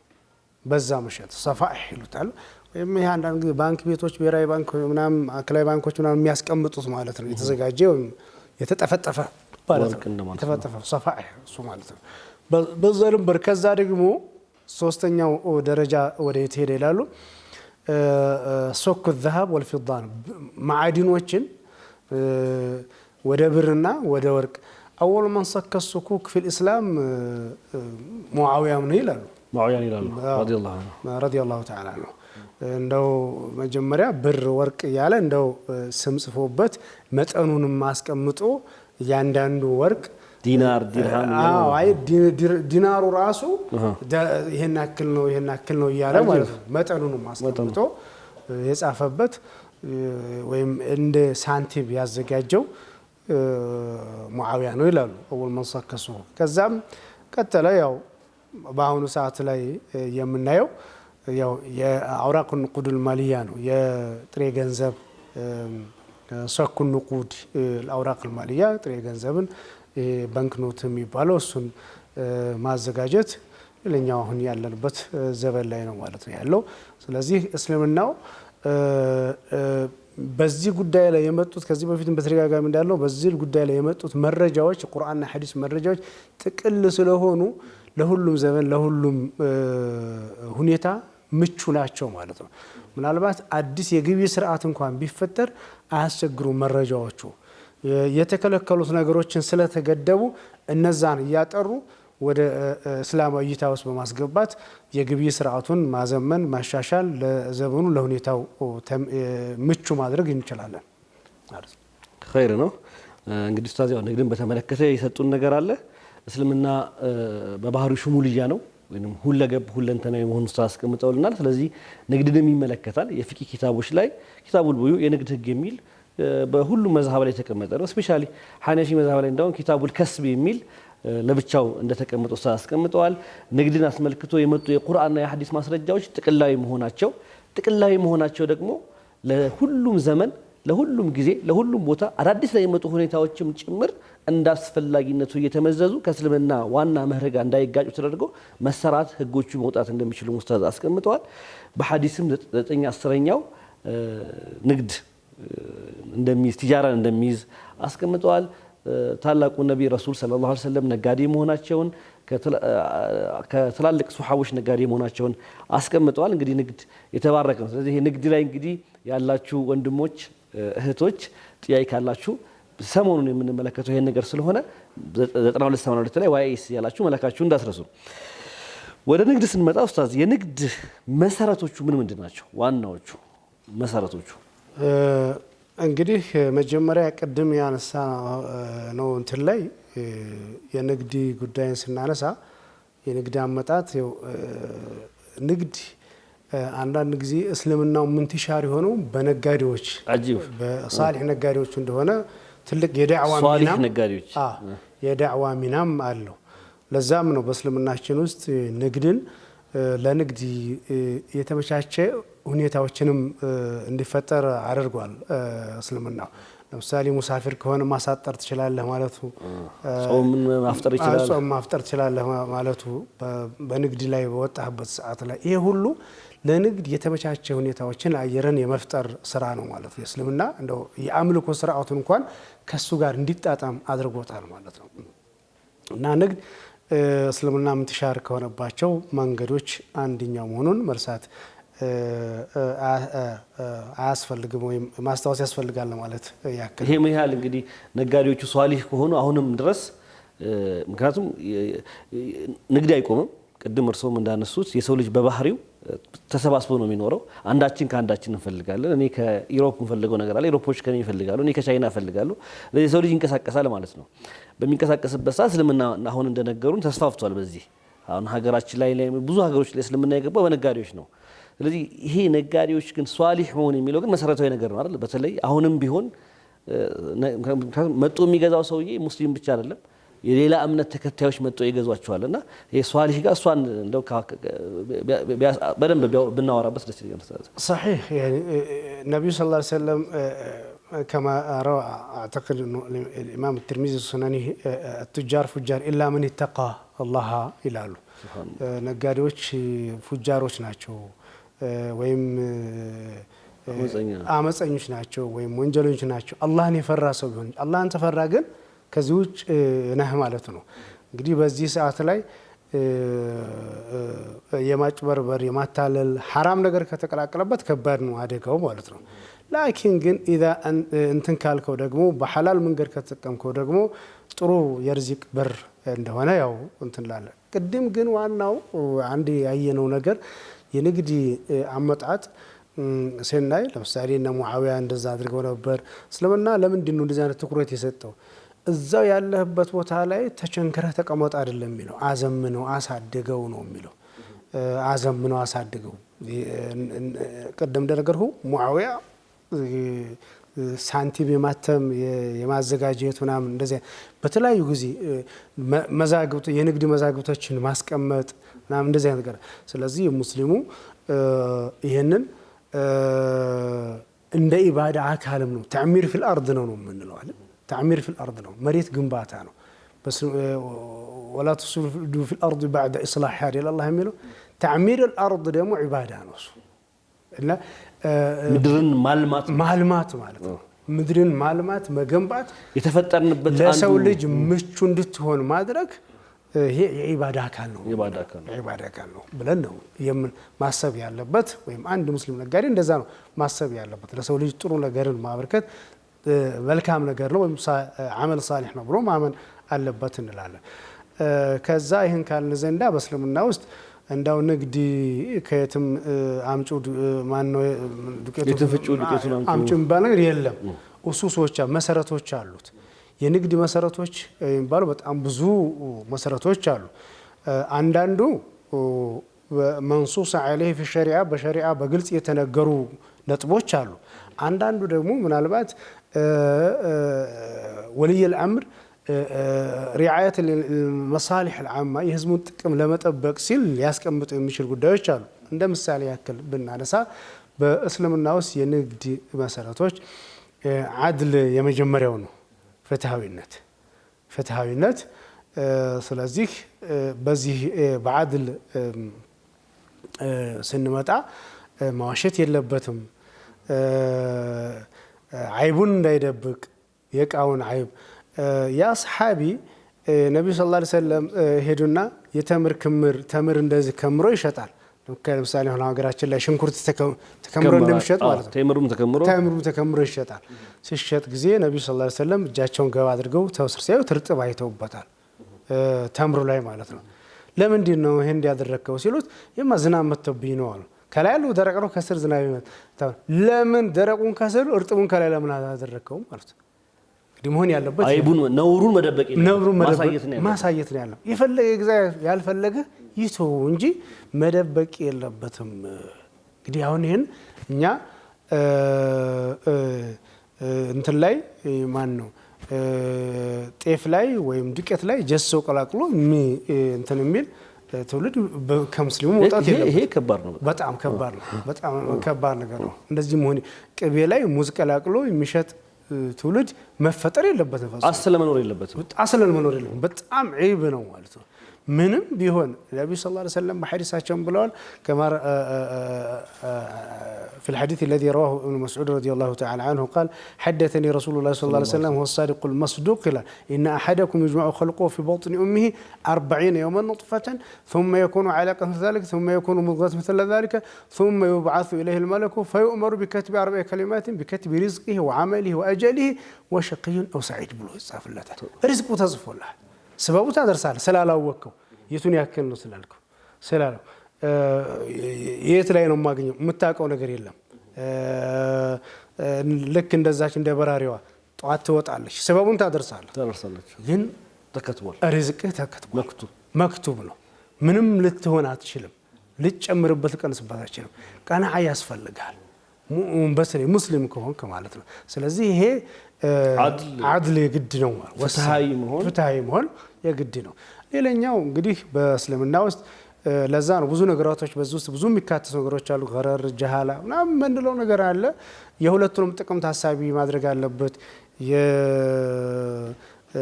በዛ መሸጥ صفائح ይሉታል ወይም ይሄ አንዳንድ ባንክ ቤቶች ብሔራዊ ባንክ ምናምን አክላይ ባንኮች ምናምን የሚያስቀምጡት ማለት ነው የተዘጋጀ ወይም የተጠፈጠፈ ማለት ነው የተጠፈጠፈ صفائح እሱ ማለት ነው በዘልም በርከዛ ደግሞ ሶስተኛው ደረጃ ወደ የተሄደ ይላሉ ሶክ الذهب والفضة معادنዎችን ወደ ብርና ወደ ወርቅ اول من صك الصكوك في الاسلام معاويه من ይላሉ معاويه ይላሉ رضي الله تعالى عنه እንደው መጀመሪያ ብር ወርቅ ያለ እንደው ስም ጽፎበት መጠኑንም ማስቀምጦ ያንዳንዱ ወርቅ ዲናር ዲርሃም አይ ዲናሩ ራሱ ይሄን ያክል ነው ይያለ ማለት ነው መጠኑንም ማስቀምጦ የጻፈበት ወይም እንደ ሳንቲም ያዘጋጀው ሙአዊያ ነው ይላሉ اول من صكسوا ከዛም ቀጠለ ያው በአሁኑ ሰዓት ላይ የምናየው ያው የአውራቅ ንቁድ ማሊያ ነው የጥሬ ገንዘብ ሶክ ንቁድ الأوراق المالية ጥሬ ገንዘብን ባንክ ኖት የሚባለው እሱን ማዘጋጀት ለኛው አሁን ያለንበት ዘመን ላይ ነው ማለት ነው ያለው ስለዚህ እስልምናው በዚህ ጉዳይ ላይ የመጡት ከዚህ በፊትም በተደጋጋሚ እንዳለው በዚህ ጉዳይ ላይ የመጡት መረጃዎች ቁርአንና ሐዲስ መረጃዎች ጥቅል ስለሆኑ ለሁሉም ዘመን ለሁሉም ሁኔታ ምቹ ናቸው ማለት ነው ምናልባት አዲስ የግብይ ስርዓት እንኳን ቢፈጠር አያስቸግሩ መረጃዎቹ የተከለከሉት ነገሮችን ስለተገደቡ እነዛን ያጠሩ ወደ እስላማዊ እይታ ውስጥ በማስገባት የግብይ ስርዓቱን ማዘመን ማሻሻል ለዘመኑ ለሁኔታው ምቹ ማድረግ እንችላለን ማለት ነው ኸይር ነው እንግዲህ ኡስታዝ ያው ንግድን በተመለከተ የሰጡን ነገር አለ እስልምና በባህሪው ሽሙልያ ነው ወይንም ሁለገብ ሁለንተናዊ መሆኑን አስቀምጠውልናል ስለዚህ ንግድንም ይመለከታል የፍቂህ ኪታቦች ላይ ኪታቡል ቡዩ የንግድ ህግ የሚል በሁሉም መዝሐብ ላይ ተቀመጠ ነው ስፔሻሊ ሐነፊ መዝሐብ ላይ እንደው ኪታቡል ከስብ የሚል ለብቻው እንደተቀመጠው አስቀምጠዋል ንግድን አስመልክቶ የመጡ የቁርአንና የሐዲስ ማስረጃዎች ጥቅላዊ መሆናቸው ደግሞ ለሁሉም ዘመን ለሁሉም ጊዜ ለሁሉም ቦታ አዳዲስ ላይ የመጡ ሁኔታዎችም ጭምር እንዳስፈላጊነቱ እየተመዘዙ ከእስልምና ዋና መህረጋ እንዳይጋጩ ተደርጎ መሰራት ህጎቹ መውጣት እንደሚችሉ ኡስታዝ አስቀምጠዋል በሐዲስም 9-10ኛው ንግድ እንደሚይዝ ቲጃራን እንደሚይዝ አስቀምጠዋል ታላቁ ነብይ ረሱል ሰለላሁ ዐለይሂ ወሰለም ነጋዴ መሆናቸውን ከትላልቅ ሱሐቦች ነጋዴ መሆናቸውን አስቀምጠዋል እንግዲህ ንግድ የተባረከ ነው ስለዚህ ይሄ ንግድ ላይ እንግዲህ ያላችሁ ወንድሞች እህቶች ጥያቄ ካላችሁ ሰሞኑን የምንመለከተው ይሄን ነገር ስለሆነ 9282 ላይ ዋይስ ያላችሁ መላካችሁ እንዳትረሱ ወደ ንግድ ስንመጣ ኡስታዝ የንግድ መሰረቶቹ ምን ናቸው ዋናዎቹ መሰረቶቹ እንግዲህ መጀመሪያ ቅድም ያነሳ ነው እንትን ላይ የንግድ ጉዳይን ስናነሳ የንግድ አመጣጥ ንግድ አንዳንድ ጊዜ እስልምናው ምንትሻር የሆነው በነጋዴዎች በሳሊህ ነጋዴዎች እንደሆነ ትልቅ የዳዕዋ ሚናም አለው ለዛም ነው በእስልምናችን ውስጥ ንግድን ለንግድ የተመቻቸ ሁኔታዎችንም እንዲፈጠር አድርጓል እስልምናው ለምሳሌ ሙሳፊር ከሆነ ማሳጠር ትችላለህ ማለቱ ጾም ማፍጠር ትችላለህ ማለቱ በንግድ ላይ በወጣበት ሰዓት ላይ ይሄ ሁሉ ለንግድ የተመቻቸ ሁኔታዎችን አየረን የመፍጠር ስራ ነው ማለት ነው እስልምና እንደው የአምልኮ ስርዓቱን እንኳን ከሱ ጋር እንዲጣጣም አድርጎታል ማለት ነው እና ንግድ እስልምና ምትሻር ከሆነባቸው መንገዶች አንደኛው መሆኑን መርሳት አያስፈልግም ወይም ማስታወስ ያስፈልጋል ማለት ያክል። ይሄ ምን ያህል እንግዲህ ነጋዴዎቹ ሷሊህ ከሆኑ አሁንም ድረስ ምክንያቱም ንግድ አይቆምም። ቅድም እርስዎም እንዳነሱት የሰው ልጅ በባህሪው ተሰባስቦ ነው የሚኖረው። አንዳችን ከአንዳችን እንፈልጋለን። እኔ ከኢሮፕ እንፈልገው ነገር አለ፣ ኢሮፖች ከኔ ይፈልጋሉ፣ እኔ ከቻይና እፈልጋለሁ። ስለዚህ የሰው ልጅ ይንቀሳቀሳል ማለት ነው። በሚንቀሳቀስበት ሰዓት እስልምና አሁን እንደነገሩን ተስፋፍቷል። በዚህ አሁን ሀገራችን ላይ ብዙ ሀገሮች ላይ እስልምና የገባው በነጋዴዎች ነው። ስለዚህ ይሄ ነጋዴዎች ግን ሷሊህ መሆን የሚለው ግን መሰረታዊ ነገር ነው አይደል? በተለይ አሁንም ቢሆን መጥቶ የሚገዛው ሰውዬ ሙስሊም ብቻ አይደለም፣ የሌላ እምነት ተከታዮች መጥተው ይገዟቸዋል። እና ይሄ ሷሊህ ጋር እሷን እንደው በደንብ ብናወራበት ደስ ይላል። صحيح يعني النبي صلى الله عليه وسلم كما روى اعتقد انه الامام الترمذي سننه التجار فجار الا من اتقى الله ይላሉ። ነጋዴዎች ፉጃሮች ናቸው ወይም አመፀኞች ናቸው ወይም ወንጀለኞች ናቸው አላህን የፈራ ሰው ቢሆን። አላህን ተፈራ ግን ከዚህ ውጭ ነህ ማለት ነው። እንግዲህ በዚህ ሰዓት ላይ የማጭበርበር የማታለል ሐራም ነገር ከተቀላቀለበት ከባድ ነው አደጋው ማለት ነው። ላኪን ግን ኢዛ እንትን ካልከው ደግሞ በሐላል መንገድ ከተጠቀምከው ደግሞ ጥሩ የርዚቅ በር እንደሆነ ያው እንትን ላለ። ቅድም ግን ዋናው አንድ ያየነው ነገር የንግድ አመጣጥ ስናይ ለምሳሌ እነ ሙዓዊያ እንደዛ አድርገው ነበር። እስልምና ለምንድን ነው እንደዚህ አይነት ትኩረት የሰጠው? እዛው ያለህበት ቦታ ላይ ተቸንክረህ ተቀመጥ አይደለም የሚለው፣ አዘምነው አሳድገው ነው የሚለው። አዘምነው አሳድገው። ቀደም እንደነገርኩ ሙዓዊያ ሳንቲም የማተም የማዘጋጀት ምናምን እንደዚህ በተለያዩ ጊዜ መዛግብት የንግድ መዛግብቶችን ማስቀመጥ ምናምን እንደዚህ አይነት ነገር። ስለዚህ ሙስሊሙ ይሄንን እንደ ኢባዳ አካልም ነው። ተዕሚር ፊል አርድ ነው የምንለው አይደል? ተዕሚር ፊል አርድ ነው፣ መሬት ግንባታ ነው። በስ ወላ ተስዱ ፊል አርድ بعد اصلاحها الله የሚለው ተዕሚር አልአርድ ደግሞ ኢባዳ ነው እሱ። እና ምድርን ማልማት ማለት ነው። ምድርን ማልማት መገንባት የተፈጠርንበት ለሰው ልጅ ምቹ እንድትሆን ማድረግ ይሄ የኢባዳ አካል ነው። የኢባዳ አካል ነው ብለን ነው ማሰብ ያለበት። ወይም አንድ ሙስሊም ነጋዴ እንደዛ ነው ማሰብ ያለበት። ለሰው ልጅ ጥሩ ነገርን ማበርከት መልካም ነገር ነው ወይም አመል ሳሊህ ነው ብሎ ማመን አለበት እንላለን። ከዛ ይህን ካልን ዘንዳ በእስልምና ውስጥ እንዳው ንግድ ከየትም አምጩ ማነው ዱቄቱን አምጩ የሚባል ነገር የለም። ኡሱሶች መሰረቶች አሉት። የንግድ መሰረቶች የሚባሉ በጣም ብዙ መሰረቶች አሉ። አንዳንዱ መንሱስ ዐለይሂ ፊ ሸሪዓ በሸሪዓ በግልጽ የተነገሩ ነጥቦች አሉ። አንዳንዱ ደግሞ ምናልባት ወልይ አልአምር ሪዓየት ለመሳሊህ አልዓማ የህዝቡን ጥቅም ለመጠበቅ ሲል ሊያስቀምጡ የሚችል ጉዳዮች አሉ። እንደ ምሳሌ ያክል ብናነሳ በእስልምና ውስጥ የንግድ መሰረቶች አድል የመጀመሪያው ነው። ፍትሃዊነት። ስለዚህ በዚህ በአድል ስንመጣ ማዋሸት የለበትም። አይቡን እንዳይደብቅ የቃውን አይብ። ያ ሰሓቢ ነቢዩ ሰለላሁ ዐለይሂ ወሰለም ሄዱና የተምር ክምር ተምር እንደዚህ ከምሮ ይሸጣል። ለምሳሌ አሁን ሀገራችን ላይ ሽንኩርት ተከምሮ እንደሚሸጥ ማለት ነው። ተምሩ ተከምሮ ይሸጣል። ሲሸጥ ጊዜ ነቢዩ ሰለላሁ ዐለይሂ ወሰለም እጃቸውን ገባ አድርገው ተወስር ሲያዩ እርጥብ አይተውበታል፣ ተምሩ ላይ ማለት ነው። ለምንድን ነው ይሄን እንዲያደረከው ሲሉት የማ ዝናብ መጥቶብኝ ነው አሉ። ከላይ ያለው ደረቅ ነው፣ ከስር ዝናብ ይመጣል። ለምን ደረቁን ከስር እርጥቡን ከላይ ለምን አደረከው ማለት ነው? እንግዲህ መሆን ያለበት አይቡን ነውሩን መደበቅ ማሳየት ነው ያለው። የፈለገ ግዛ ያልፈለገ ይተው እንጂ መደበቅ የለበትም። እንግዲህ አሁን ይሄን እኛ እንትን ላይ ማን ነው ጤፍ ላይ ወይም ዱቄት ላይ ጀሶ ቀላቅሎ እንትን የሚል ትውልድ ከሙስሊሙ መውጣት የለበትም። ይሄ ከባድ ነው፣ በጣም ከባድ ነው፣ በጣም ከባድ ነገር ነው። እንደዚህ መሆን ቅቤ ላይ ሙዝ ቀላቅሎ የሚሸጥ ትውልድ መፈጠር የለበትም። አስለ መኖር የለበትም። በጣም ዒብ ነው ማለት ነው። ምንም ቢሆን ነብዩ ሰለላሁ ዐለይሂ ወሰለም በሐዲሳቸው ብለዋል كما في الحديث الذي رواه ابن مسعود رضي الله تعالى عنه قال حدثني رسول الله صلى الله عليه وسلم هو الصادق المصدوق إن أحدكم يجمع خلقه في بطن أمه 40 يوما نطفة ثم يكون علقة مثل ذلك ثم يكون مضغة مثل ذلك ثم يبعث إليه الملك فيؤمر بكتب 4 كلمات بكتب رزقه وعمله وأجله وشقي أو سعيد ብሎ ይጻፍለታል ሪዝቁ ተጽፎልሃል سببه تدرسال ስላላወቀው የቱን ያክል ነው ስላልከው ስላለው የት ላይ ነው ማግኘው የምታውቀው ነገር የለም ልክ እንደዛች እንደ በራሪዋ ጧት ትወጣለች سببون ታደርሳለች ግን ተከትቧል ሪዝቅህ ተከትቧል መክቱብ ነው ምንም ልትሆን አትችልም ልትጨምርበት ቀንስበት አትችልም ቀናዓ ያስፈልጋል በተለይ ሙስሊም ከሆንክ ማለት ነው ስለዚህ ይሄ አድል የግድ ነው ፍትሃዊ መሆን የግድ ነው ሌላኛው እንግዲህ በእስልምና ውስጥ ለዛ ነው ብዙ ነገራቶች በዚህ ውስጥ ብዙ የሚካተቱ ነገሮች አሉ ገረር ጀሃላ ምናምን ምንለው ነገር አለ የሁለቱንም ጥቅም ታሳቢ ማድረግ አለበት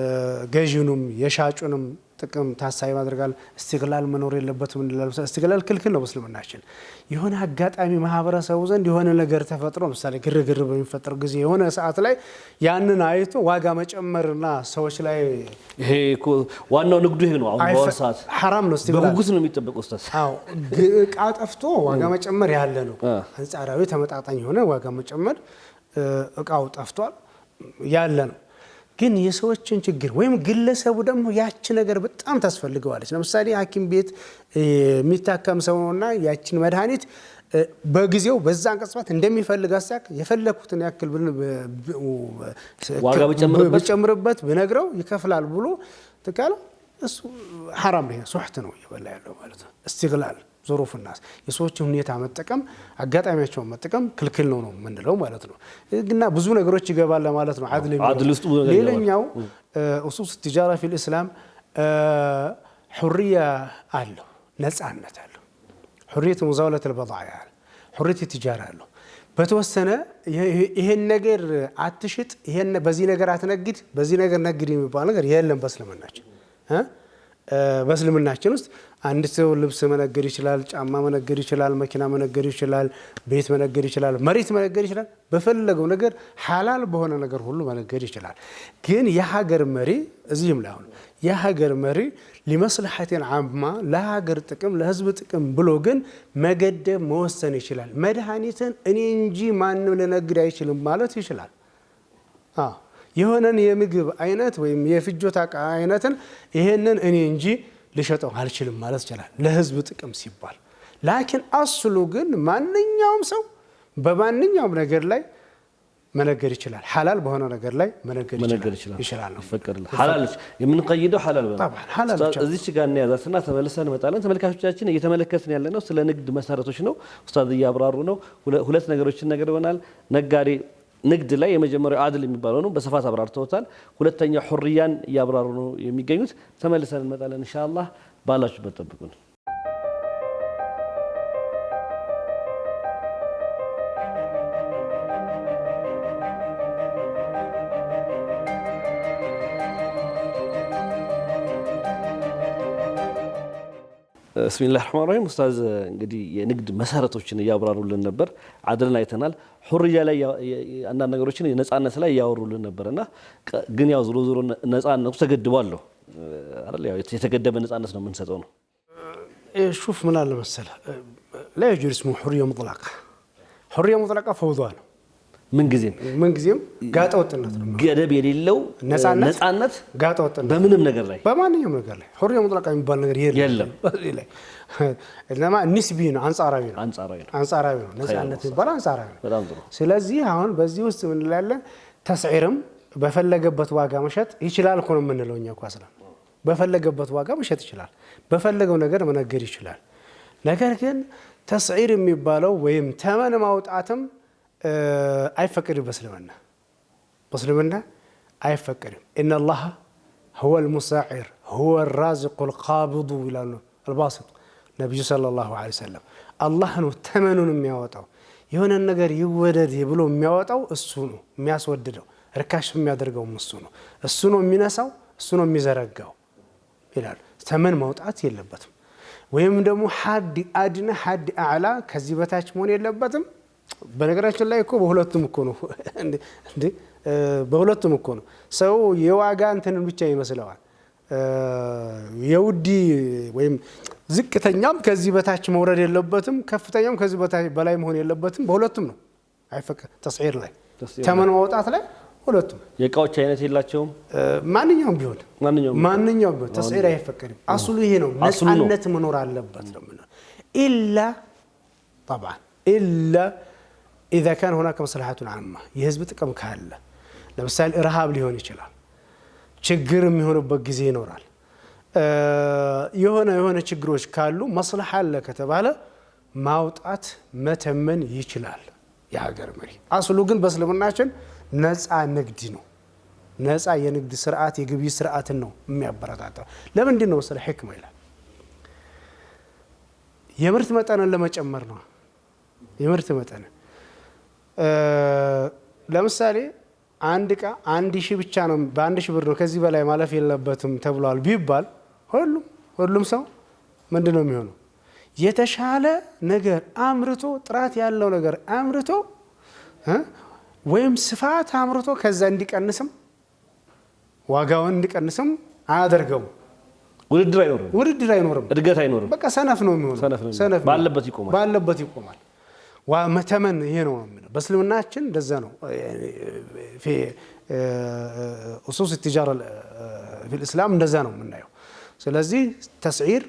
የገዢውንም የሻጩንም ጥቅም ታሳቢ ማድረግ አለ استغلال መኖር የለበትም እንላለን استغلال ክልክል ነው በእስልምናችን የሆነ አጋጣሚ ማህበረሰቡ ዘንድ የሆነ ነገር ተፈጥሮ ምሳሌ ግርግር በሚፈጠር ጊዜ የሆነ ሰዓት ላይ ያንን አይቶ ዋጋ መጨመርና ሰዎች ላይ ይሄ ዋናው ንግዱ ይሄ ነው አሁን በወርሳት حرام ነው استغلال በጉጉት ነው የሚጠበቀው ኡስታዝ አዎ እቃ ጠፍቶ ዋጋ መጨመር ያለ ነው አንጻራዊ ተመጣጣኝ የሆነ ዋጋ መጨመር እቃው ጠፍቷል ያለ ነው ግን የሰዎችን ችግር ወይም ግለሰቡ ደግሞ ያቺ ነገር በጣም ታስፈልገዋለች ለምሳሌ ሐኪም ቤት የሚታከም ሰውና ያቺን መድኃኒት በጊዜው በዛን ቅጽበት እንደሚፈልግ አሳክ የፈለኩትን ያክል ዋጋ በጨምርበት በነግረው ይከፍላል ብሎ ተካለ እሱ حرام ነው ሱህት ነው ይበላ ያለው ማለት ነው استغلال ظروف الناس የሰዎችን ሁኔታ መጠቀም አጋጣሚያቸውን መጠቀም ክልክል ነው ምንለው ማለት ነው እና ብዙ ነገሮች ይገባል ማለት ነው አድል ውስጥ ሌላኛው اصول التجاره في الاسلام حريه አለው ነፃነት አለው حريه مزاوله البضائع حريه التجاره አለው በተወሰነ ይሄን ነገር አትሽጥ ይሄን በዚህ ነገር አትነግድ በዚህ ነገር ነግድ የሚባል ነገር የለም በእስልምናችን በእስልምናችን ውስጥ አንድ ሰው ልብስ መነገድ ይችላል ጫማ መነገድ ይችላል መኪና መነገድ ይችላል ቤት መነገድ ይችላል መሬት መነገድ ይችላል በፈለገው ነገር ሐላል በሆነ ነገር ሁሉ መነገድ ይችላል ግን የሀገር መሪ እዚህም ላይ አሁን የሀገር መሪ ለመስለሐተን አማ ለሀገር ጥቅም ለህዝብ ጥቅም ብሎ ግን መገደብ መወሰን ይችላል መድኃኒትን እኔ እንጂ ማንም ለነግድ አይችልም ማለት ይችላል የሆነን የምግብ አይነት ወይም የፍጆታ አይነትን ይሄንን እኔ እንጂ ልሸጠው አልችልም ማለት ይችላል ለህዝብ ጥቅም ሲባል ላኪን አስሉ ግን ማንኛውም ሰው በማንኛውም ነገር ላይ መነገር ይችላል ሐላል በሆነ ነገር ላይ መነገር ይችላል ይፈቀድልህ ሐላል የምንቀይደው ሐላል ነው ሐላል እዚች ጋር እንያዛትና ተመልሰን እንመጣለን ተመልካቾቻችን እየተመለከትን ያለነው ስለ ንግድ መሰረቶች ነው ኡስታዝ እያብራሩ ነው ሁለት ነገሮችን ነግረውናል ነጋዴ ንግድ ላይ የመጀመሪያው አድል የሚባለው ነው በስፋት አብራርተውታል ሁለተኛው ሁርያን ያብራሩ ነው የሚገኙት ተመልሰን እንመጣለን ኢንሻአላህ ባላችሁበት ጠብቁን بسم الله الرحمن الرحيم استاذ እንግዲህ የንግድ መሰረቶችን ያብራሩልን ነበር አድልን አይተናል ሁርያ ላይ አንዳንድ ነገሮችን የነጻነት ላይ ያወሩልን ነበርና ግን ያው ዙሮ ዙሮ ነጻነቱ ተገድቧል አይደል ያው የተገደበ ነጻነት ነው የምንሰጠው ነው شوف من الله مثلا لا يجوز اسمه حريه مطلقه فوضى من ጊዜም ጋጣ ወጥነት ነው ገደብ የሌለው ነጻነት ጋጣ ወጥነት በምንም ነገር ላይ በማንኛውም ነገር ላይ ሁርያ ሙጥለቃ የሚባል ነገር የለም ለማ ንስቢ ነው አንጻራዊ ነው ነጻነት የሚባል አንጻራዊ ነው በጣም ጥሩ ስለዚህ አሁን በዚህ ውስጥ ምን እንላለን ተስዒርም በፈለገበት ዋጋ መሸጥ ይችላል እኮ ነው የምንለው እኛ እኮ አስላ በፈለገበት ዋጋ መሸጥ ይችላል በፈለገው ነገር መነገር ይችላል ነገር ግን ተስዒር የሚባለው ወይም ተመን ማውጣትም አይፈቀድም በእስልምና አይፈቀድም ان الله هو المساعر هو الرازق القابض الى الباسط ነብዩ ሰለላሁ ዐለይሂ ወሰለም አላህ ነው ተመኑን የሚያወጣው የሆነ ነገር ይወደድ ብሎ የሚያወጣው እሱ ነው የሚያስወድደው ርካሽ የሚያደርገው እሱ ነው የሚነሳው እሱ ነው የሚዘረጋው ይላል ተመን ማውጣት የለበትም። ወይም ደግሞ ሐድ አድና ሐድ አዕላ ከዚህ በታች መሆን የለበትም። በነገራችን ላይ እኮ በሁለቱም እኮ ነው እንዴ በሁለቱም እኮ ነው። ሰው የዋጋ እንትንን ብቻ ይመስለዋል። የውዲ ወይም ዝቅተኛም ከዚህ በታች መውረድ የለበትም፣ ከፍተኛም ከዚህ በታች በላይ መሆን የለበትም። በሁለቱም ነው አይፈቀድ። ተስዒር ላይ ተመን ማውጣት ላይ ሁለቱም የእቃዎች አይነት የላቸውም። ማንኛውም ቢሆን ተስዒር አይፈቀድም። አስሉ ይሄ ነው። ነፃነት መኖር አለበት ነው ምን ኢላ طبعا الا اذا كان هناك مصلحه عامه የህዝብ ጥቅም ካለ ለምሳሌ ረሃብ ሊሆን ይችላል፣ ችግር የሚሆንበት ጊዜ ይኖራል። የሆነ ችግሮች ካሉ መስለሐ አለ ከተባለ ማውጣት መተመን ይችላል የሀገር መሪ። አስሉ ግን በእስልምናችን ነፃ ንግድ ነው። ነፃ የንግድ ስርዓት የግብይት ስርዓትን ነው የሚያበረታታው። ለምንድን ነው ስለ ሕክማ ይላል። የምርት መጠንን ለመጨመር ነው። የምርት መጠን ለምሳሌ አንድ ዕቃ 1000 ብቻ ነው፣ በ1000 ብር ነው ከዚህ በላይ ማለፍ የለበትም ተብሏል ቢባል ሁሉም ሰው ምንድን ነው የሚሆነው? የተሻለ ነገር አምርቶ ጥራት ያለው ነገር አምርቶ ወይም ስፋት አምርቶ ከዛ እንዲቀንስም ዋጋውን እንዲቀንስም አያደርገውም። ውድድር አይኖርም፣ እድገት አይኖርም። በቃ ሰነፍ ነው የሚሆነው። ሰነፍ ባለበት ይቆማል። ወመተመን ይሄ ነው የሚለው በእስልምናችን እንደዛ ነው። في أصوص التجارة في الإسلام እንደዛ ነው የምናየው። ስለዚህ ተስዒር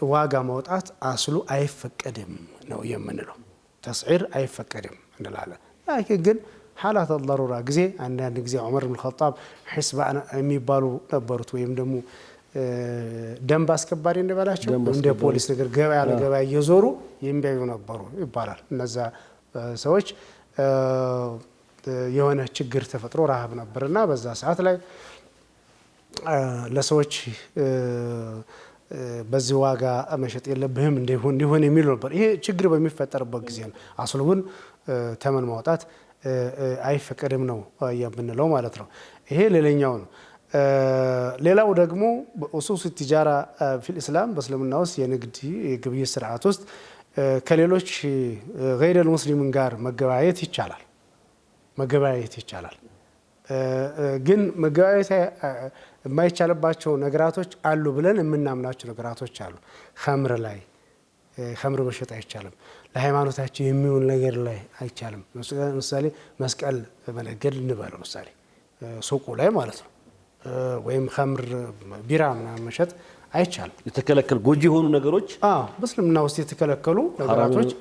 ዋጋ ማውጣት አስሉ አይፈቀድም ነው የምንለው። ተስዒር አይፈቀድም እንላለን። ላኪን ግን حالات الضرورة ጊዜ አንዳንድ ጊዜ ዑመር ኢብኑ ኸጣብ ሒስባ የሚባሉ ነበሩት፣ ወይም ደግሞ ደንብ አስከባሪ እንደባላቸው እንደ ፖሊስ ነገር ገበያ ለገበያ እየዞሩ የሚያዩ ነበሩ ይባላል። እነዛ ሰዎች የሆነ ችግር ተፈጥሮ ረሃብ ነበርና በዛ ሰዓት ላይ ለሰዎች በዚህ ዋጋ መሸጥ የለብህም እንዲሆን የሚሉ ነበር። ይሄ ችግር በሚፈጠርበት ጊዜ ነው። አስሉ ግን ተመን ማውጣት አይፈቀድም ነው የምንለው ማለት ነው። ይሄ ሌላኛው ነው። ሌላው ደግሞ በኡሱስ التجارة في الإسلام በእስልምና ውስጥ የንግድ የግብይት ስርዓት ውስጥ ከሌሎች غير المسلمين ጋር መገበያየት ይቻላል። ግን መገበያየት የማይቻልባቸው ነገራቶች አሉ ብለን የምናምናቸው ነገራቶች አሉ። ኸምር መሸጥ አይቻልም። ለሃይማኖታችን የሚሆን ነገር ላይ አይቻልም። ለምሳሌ መስቀል መነገድ እንበለው ምሳሌ ሱቁ ላይ ማለት ነው። ወይም ኸምር ቢራ ምናምን መሸጥ አይቻልም። የተከለከሉ ጎጂ የሆኑ ነገሮች በእስልምና ውስጥ የተከለከሉ ነገራቶች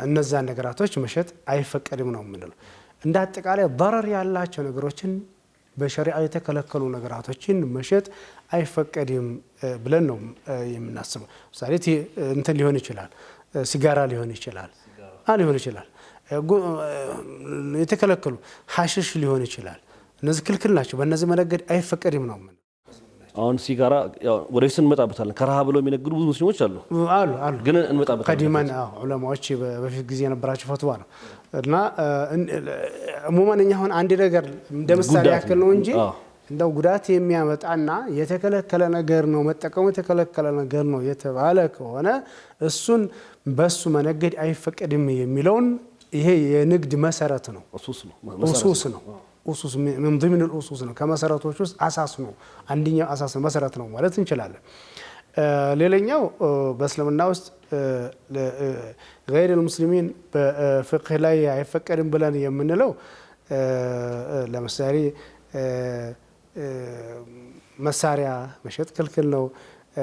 እነዛን ነገራቶች መሸጥ አይፈቀድም ነው የምንለው። እንደ አጠቃላይ ضرر ያላቸው ነገሮችን በሸሪዓ የተከለከሉ ነገራቶችን መሸጥ አይፈቀድም ብለን ነው የምናስበው። ምሳሌ እንትን ሊሆን ይችላል፣ ሲጋራ ሊሆን ይችላል፣ የተከለከሉ ሐሽሽ ሊሆን ይችላል። እነዚህ ክልክል ናቸው። በእነዚህ መነገድ አይፈቀድም ነው። አሁን ሲጋራ ወደፊት እንመጣበታለን። ከረሃ ብለው የሚነግዱ ብዙ ሙስሊሞች አሉ ግን እንመጣበታለን። ቀዲማን ዑለማዎች በፊት ጊዜ የነበራቸው ፈትዋ ነው እና ሙማንኛ አሁን አንድ ነገር እንደምሳሌ ያክል ነው እንጂ እንደው ጉዳት የሚያመጣና የተከለከለ ነገር ነው መጠቀሙ የተከለከለ ነገር ነው የተባለ ከሆነ እሱን በሱ መነገድ አይፈቀድም የሚለውን ይሄ የንግድ መሰረት ነው። ኡሱስ من ضمن الأصوص ነው። ከመሰረቶች ውስጥ አሳስ ነው። አንደኛው አሳስ መሰረት ነው ማለት እንችላለን። ሌላኛው በእስልምና ውስጥ غير المسلمين በፍቅህ ላይ አይፈቀድም ብለን የምንለው ለምሳሌ መሳሪያ መሸጥ ክልክል ነው።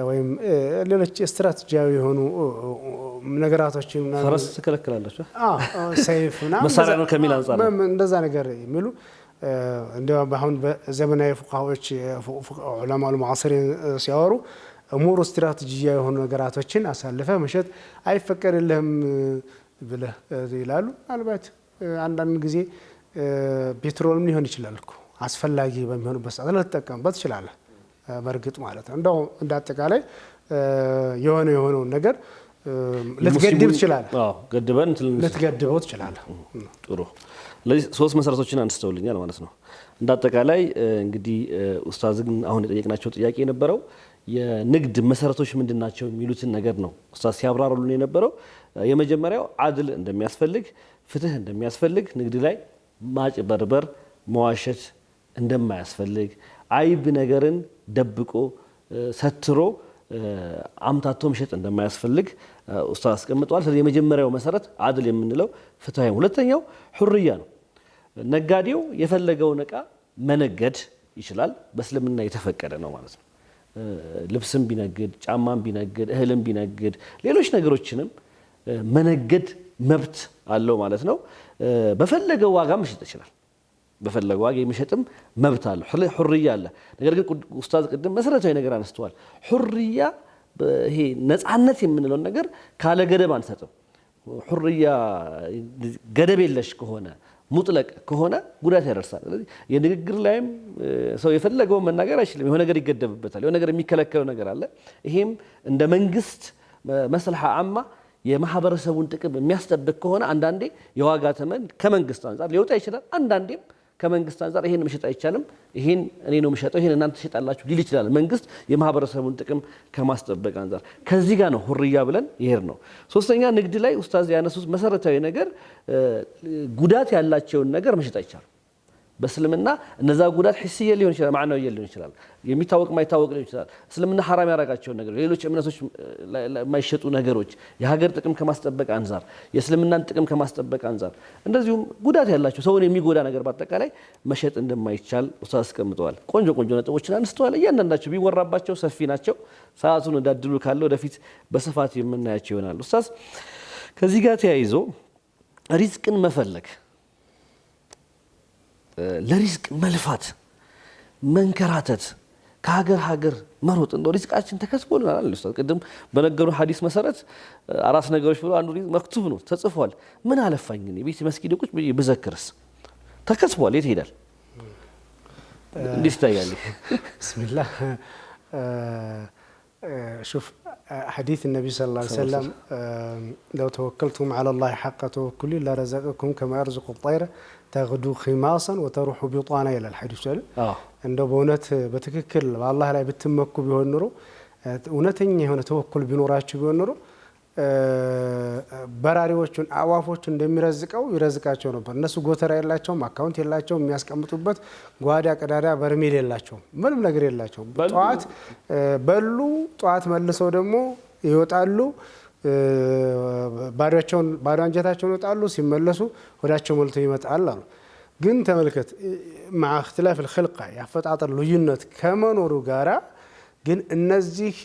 ወይም ሌሎች ስትራቴጂያዊ የሆኑ ነገራቶችን ፈረስ ትከለክላለች። ሰይፍና መሳሪያ ነው ከሚል አንፃር እንደዛ ነገር የሚሉ እንደው አሁን በዘመናዊ ፉቃዎች ዑለማው ሙዓሲሪን ሲያወሩ እሙር ስትራቴጂያዊ የሆኑ ነገራቶችን አሳልፈ መሸጥ አይፈቀድልህም ብለህ ይላሉ። ምናልባት አንዳንድ ጊዜ ፔትሮልም ሊሆን ይችላል እኮ አስፈላጊ በሚሆንበት ሰዓት ልትጠቀምበት ትችላለህ። በርግጥ ማለት ነው እንደው እንዳጠቃላይ የሆነውን ነገር ልትገድብ ትችላለህ። ገድበን ልትገድበው ትችላለህ። ጥሩ። ለዚህ ሶስት መሰረቶችን አንስተውልኛል ማለት ነው። እንዳጠቃላይ እንግዲህ ኡስታዝ ግን አሁን የጠየቅናቸው ጥያቄ የነበረው የንግድ መሰረቶች ምንድናቸው የሚሉትን ነገር ነው ኡስታዝ ሲያብራሩልን የነበረው። የመጀመሪያው አድል እንደሚያስፈልግ፣ ፍትህ እንደሚያስፈልግ፣ ንግድ ላይ ማጭበርበር መዋሸት እንደማያስፈልግ፣ አይብ ነገርን ደብቆ ሰትሮ አምታቶ መሸጥ እንደማያስፈልግ ኡስታዝ አስቀምጠዋል። ስለዚህ የመጀመሪያው መሰረት አድል የምንለው ፍትሃዊ። ሁለተኛው ሁርያ ነው። ነጋዴው የፈለገውን እቃ መነገድ ይችላል፣ በእስልምና የተፈቀደ ነው ማለት ነው። ልብስም ቢነግድ፣ ጫማም ቢነግድ፣ እህልም ቢነግድ፣ ሌሎች ነገሮችንም መነገድ መብት አለው ማለት ነው። በፈለገው ዋጋ መሸጥ ይችላል። በፈለገው ዋጋ የሚሸጥም መብት አለው። ሁርያ አለ። ነገር ግን ኡስታዝ ቅድም መሰረታዊ ነገር አነስተዋል። ሁርያ ይሄ ነፃነት የምንለውን ነገር ካለ ገደብ አንሰጥም። ሁርያ ገደብ የለሽ ከሆነ ሙጥለቅ ከሆነ ጉዳት ያደርሳል። ስለዚህ የንግግር ላይም ሰው የፈለገውን መናገር አይችልም። የሆነ ነገር ይገደብበታል። የሆነ ነገር የሚከለከለው ነገር አለ። ይሄም እንደ መንግስት መስልሃ አማ የማህበረሰቡን ጥቅም የሚያስጠብቅ ከሆነ አንዳንዴ የዋጋ ተመን ከመንግስት አንጻር ሊወጣ ይችላል። አንዳንዴም ከመንግስት አንጻር ይሄን መሸጥ አይቻልም፣ ይሄን እኔ ነው የምሸጠው፣ ይሄን እናንተ ትሸጣላችሁ ሊል ይችላል። መንግስት የማህበረሰቡን ጥቅም ከማስጠበቅ አንጻር ከዚህ ጋር ነው ሁርያ ብለን ይሄድ ነው። ሶስተኛ ንግድ ላይ ኡስታዝ ያነሱት መሰረታዊ ነገር ጉዳት ያላቸውን ነገር መሸጥ አይቻልም። በእስልምና እነዛ ጉዳት ሂስየ ሊሆን ይችላል፣ ማዕናዊ ሊሆን ይችላል፣ የሚታወቅ ማይታወቅ ሊሆን ይችላል። እስልምና ሐራም ያደረጋቸውን ነገሮች፣ ሌሎች እምነቶች የማይሸጡ ነገሮች የሀገር ጥቅም ከማስጠበቅ አንጻር፣ የእስልምናን ጥቅም ከማስጠበቅ አንጻር፣ እንደዚሁም ጉዳት ያላቸው ሰውን የሚጎዳ ነገር በአጠቃላይ መሸጥ እንደማይቻል ኡስታዝ አስቀምጠዋል። ቆንጆ ቆንጆ ነጥቦችን አንስተዋል። እያንዳንዳቸው ቢወራባቸው ሰፊ ናቸው። ሰዓቱን እንዳድሉ ካለ ወደፊት በስፋት የምናያቸው ይሆናል። ኡስታዝ ከዚህ ጋር ተያይዞ ሪዝቅን መፈለግ፣ ለሪዝቅ መልፋት፣ መንከራተት፣ ከሀገር ሀገር መሮጥ እንደው ሪዝቃችን ተከስቦልናል አለ ኡስታዝ። ቅድም በነገሩ ሐዲስ መሰረት አራት ነገሮች ብሎ አንዱ ሪዝቅ መክቱብ ነው ተጽፏል። ምን አለፋኝ እኔ ቤት መስጊድ ቁጭ ብዬ ብዘክርስ? ተከስቧል። የት ይሄዳል? እንዴት ይታያል? ቢስሚላህ شوف حديث النبي صلى الله عليه وسلم لو توكلتم على الله حق توكله لرزقكم كما يرزق الطير تغدو خماصا وتروح بطانا الى الحديث سؤال እንደው በእውነት በትክክል በአላህ ላይ ብትመኩ ቢሆን ኑሮ እውነተኛ የሆነ ተወኩል ቢኖራችሁ ቢሆን ኑሮ በራሪዎቹን አዋፎቹን እንደሚረዝቀው ይረዝቃቸው ነበር። እነሱ ጎተራ የላቸውም፣ አካውንት የላቸውም፣ የሚያስቀምጡበት ጓዳ ቀዳዳ በርሜል የላቸውም፣ ምንም ነገር የላቸውም። ጠዋት በሉ፣ ጠዋት መልሰው ደግሞ ይወጣሉ፣ ባዶ አንጀታቸውን ይወጣሉ፣ ሲመለሱ ወዳቸው ሞልተው ይመጣል አሉ። ግን ተመልከት مع اختلاف الخلقة ያፈጣጠር ልዩነት ከመኖሩ ጋራ ግን እነዚህ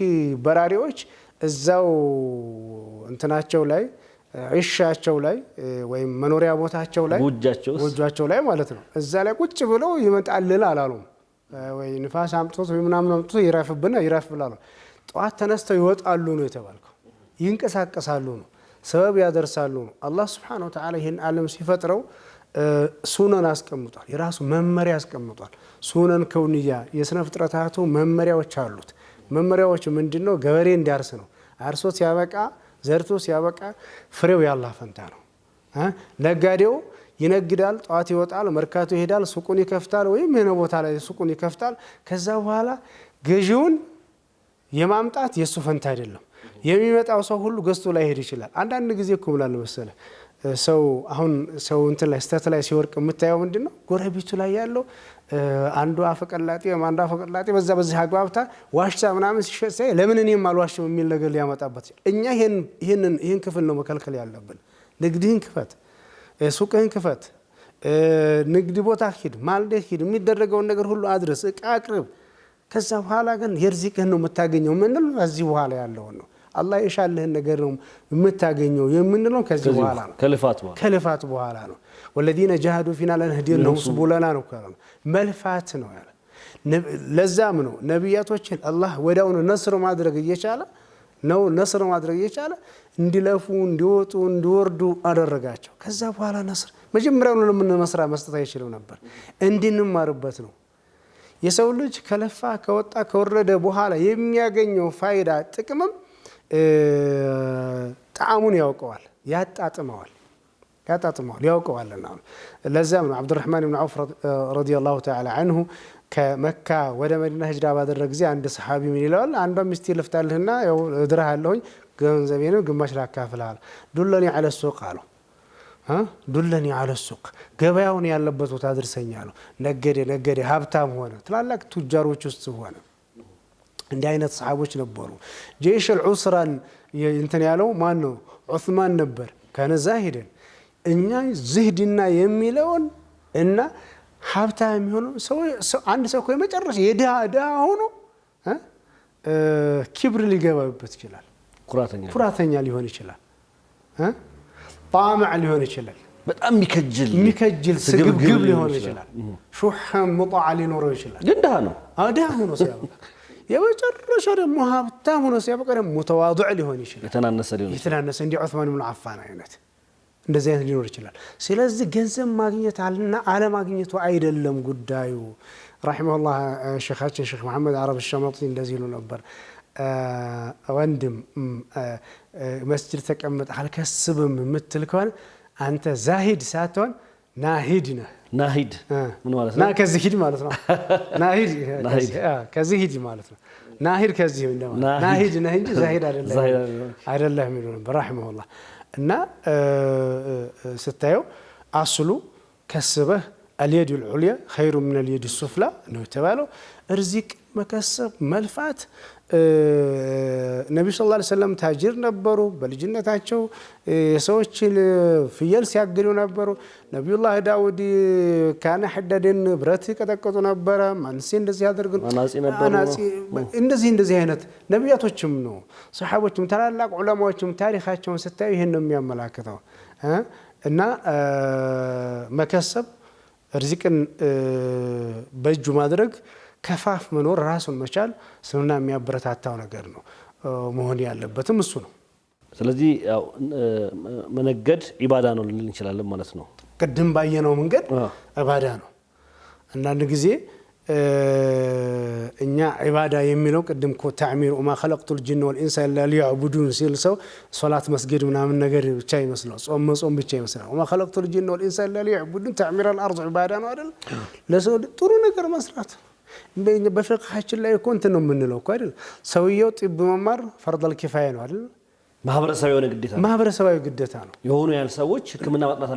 በራሪዎች እዛው እንትናቸው ላይ ዒሻቸው ላይ ወይም መኖሪያ ቦታቸው ላይ ጎጆአቸው ላይ ማለት ነው እዛ ላይ ቁጭ ብለው ይመጣልል አላሉም። ወይ ንፋስ አምጥቶት ወይ ምናምን አምጥቶ ይረፍ ብላሉ። ጠዋት ተነስተው ይወጣሉ ነው የተባልከው። ይንቀሳቀሳሉ ነው፣ ሰበብ ያደርሳሉ ነው። አላህ Subhanahu Wa Ta'ala ይህን ዓለም ሲፈጥረው ሱነን አስቀምጧል፣ የራሱ መመሪያ አስቀምጧል። ሱነን ከውንያ የስነ ፍጥረታቱ መመሪያዎች አሉት። መመሪያዎች ምንድነው? ገበሬ እንዲያርስ ነው። አርሶ ሲያበቃ ዘርቶ ሲያበቃ ፍሬው ያላህ ፈንታ ነው። ነጋዴው ይነግዳል፣ ጠዋት ይወጣል፣ መርካቶ ይሄዳል፣ ሱቁን ይከፍታል፣ ወይም የሆነ ቦታ ላይ ሱቁን ይከፍታል። ከዛ በኋላ ገዢውን የማምጣት የሱ ፈንታ አይደለም። የሚመጣው ሰው ሁሉ ገዝቶ ላይ ሄድ ይችላል። አንዳንድ ጊዜ እኮ ብላል መሰለ ሰው አሁን ሰው እንትን ላይ ስተት ላይ ሲወርቅ የምታየው ምንድነው? ጎረቤቱ ላይ ያለው አንዱ አፈቀላጤ አንዱ አፈቀላጤ በዚህ አግባብታ ዋሽታ ምናምን ሲሸጥ ለምን እኔም አልዋሽም የሚል ነገር ሊያመጣበት። እኛ ይሄን ክፍል ነው መከልከል ያለብን። ንግድህን ክፈት፣ ሱቅህን ክፈት፣ ንግድ ቦታ ሂድ፣ ማልደህ ሂድ፣ የሚደረገውን ነገር ሁሉ አድርስ፣ እቃ አቅርብ። ከዛ በኋላ ግን የርዚቅህን ነው የምታገኘው። ምንድን ነው ከዚህ በኋላ ያለውን ነው አላህ የሻለህን ነገር ነው የምታገኘው የምንለው ከዚህ በኋላ ነው፣ ከልፋት በኋላ ነው። ወለዚነ ጃሃዱ ፊና ለነህዲየነሁም ሱቡለና ነው ካለው መልፋት ነው ያለ። ለዛም ነው ነቢያቶችን አላህ ወዳውን ነስር ማድረግ እየቻለ እንዲለፉ እንዲወጡ እንዲወርዱ አደረጋቸው። ከዛ በኋላ ነስር መጀመሪያው ነው ለምን መስራ መስጠት አይችልም ነበር፣ እንድንማርበት ነው። የሰው ልጅ ከለፋ ከወጣ ከወረደ በኋላ የሚያገኘው ፋይዳ ጥቅምም ጣዕሙን ያውቀዋል፣ ያጣጥመዋል ያውቀዋልና። ለዛም ነው አብዱራህማን ብን ዐውፍ ረዲየላሁ ተዓላ ዐንሁ ከመካ ወደ መዲና ሂጅራ ባደረገ ጊዜ አንድ ሰሃቢ ምን ይላል? አንዷ ሚስቴ ልፍታልህና ያው እድርሃለሁኝ ገንዘቤ ነው ግማሽ ላካፍልሃል። ዱለኒ ዐለ ሱቅ አለው። ዱለኒ ዐለ ሱቅ ገበያውን ያለበት ቦታ አድርሰኛለሁ። ነገደ ሀብታም ሆነ። ትላላቅ ቱጃሮች ውስጥ ሆነ። እንዲህ አይነት ሰሃቦች ነበሩ። ጀይሽ አልዑስራን እንትን ያለው ማን ነው? ዑስማን ነበር። ከነዛ ሄደን እኛ ዝህድና የሚለውን እና ሀብታም የሚሆነው አንድ ሰው የመጨረሻ የድሃ ሆኖ ኪብር ሊገባበት ይችላል። ኩራተኛ ሊሆን ይችላል። ጣማዕ ሊሆን ይችላል። በጣም የሚከጅል ስግብግብ ሊሆን ይችላል። ሹሐም ሙጣዕ ሊኖረው ይችላል። ግን ድሃ ነው። ድሃ ሆኖ ሲያበቃ የመጨረሻ ደግሞ ሀብታም ሆኖ ሲያበቃ ደግሞ ሙተዋዱዕ ሊሆን ይችላል። የተናነሰ እንደ ዑስማን ብን አፋን አይነት እንደዚህ አይነት ሊኖር ይችላል። ስለዚህ ገንዘብ ማግኘት አለና አለማግኘቱ አይደለም ጉዳዩ። ረሂመሁላህ ሼኻችን ሼክ መሐመድ አረብ ሸመጢ እንደዚህ ይሉ ነበር። ወንድም መስጂድ ተቀመጥ አልከስብም የምትል ከሆነ አንተ ዛሂድ ሳትሆን ናሂድ ነህ። ናሂድ ምን ማለት ነው? ከዚህ ሂድ ማለት ነው። ናሂድ ከዚህ ሂድ ማለት ነው። ናሂድ ከዚህ ናሂድ ነህ እንጂ ዛሂድ አይደለም የሚሉ ነበር ረሂመሁላህ። እና ስታየው አስሉ ከስበህ አልየድ ልዑልያ ኸይሩ ምን አልየድ ሱፍላ ነው የተባለው። እርዚቅ መከሰብ መልፋት። ነቢዩ ሰለላሁ ዐለይሂ ወሰለም ታጅር ነበሩ። በልጅነታቸው የሰዎችን ፍየል ሲያግዱ ነበሩ። ነቢዩላህ ዳውድ ካነ ሐዳድን ብረት ይቀጠቅጡ ነበረ። ማንሴ እንደዚህ ያደርጉ እንደዚህ አይነት ነቢያቶችም ነው ሰሓቦችም ታላላቅ ዑለማዎችም ታሪካቸውን ስታዩ ይህን ነው የሚያመላክተው። እና መከሰብ ርዚቅን በእጁ ማድረግ ከፋፍ መኖር ራሱን መቻል ስምና የሚያበረታታው ነገር ነው። መሆን ያለበትም እሱ ነው። ስለዚህ ያው መነገድ ኢባዳ ነው ልንል እንችላለን ማለት ነው። ቅድም ባየነው መንገድ ኢባዳ ነው። አንዳንድ ጊዜ እኛ ኢባዳ የሚለው ቅድም እኮ ተዕሚር ወማ ኸለቅቱል ጂነ ወልኢንሳ ኢላ ሊያዕቡዱን ሲል ሰው ሶላት መስገድ ምናምን ነገር ብቻ ይመስላል። ጾም ብቻ ይመስላል። ወማ ኸለቅቱል ጂነ ወልኢንሳ ኢላ ሊያዕቡዱን ተዕሚር አልአርድ ኢባዳ ነው አይደል? ለሰው ጥሩ ነገር መስራት በፍቅሃችን ላይ እኮ እንትን ነው የምንለው እኮ አይደል? ሰውየው ጢብ መማር ፈርደል ኪፋያ ነው አይደል? ማህበረሰባዊ ግዴታ ነው። የሆኑ ያህል ሰዎች ሕክምና ማጥናት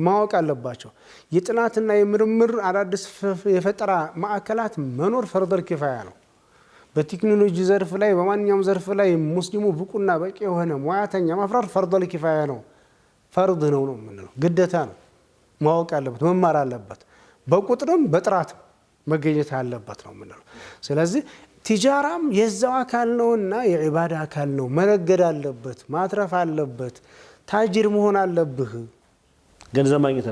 ማወቅ አለባቸው። የጥናትና የምርምር አዳዲስ የፈጠራ ማዕከላት መኖር ፈርደል ኪፋያ ነው። በቴክኖሎጂ ዘርፍ ላይ በማንኛውም ዘርፍ ላይ ሙስሊሙ ብቁና በቂ የሆነ ሙያተኛ ማፍራት ፈርደል ኪፋያ ነው። ፈርድ ነው የምንለው ግዴታ ነው። ማወቅ አለበት፣ መማር አለበት። በቁጥርም በጥራትም መገኘት አለበት ነው የምንለው። ስለዚህ ቲጃራም የዛው አካል ነውና የዒባዳ አካል ነው። መነገድ አለበት፣ ማትረፍ አለበት፣ ታጅር መሆን አለብህ፣ ገንዘብ ማግኘት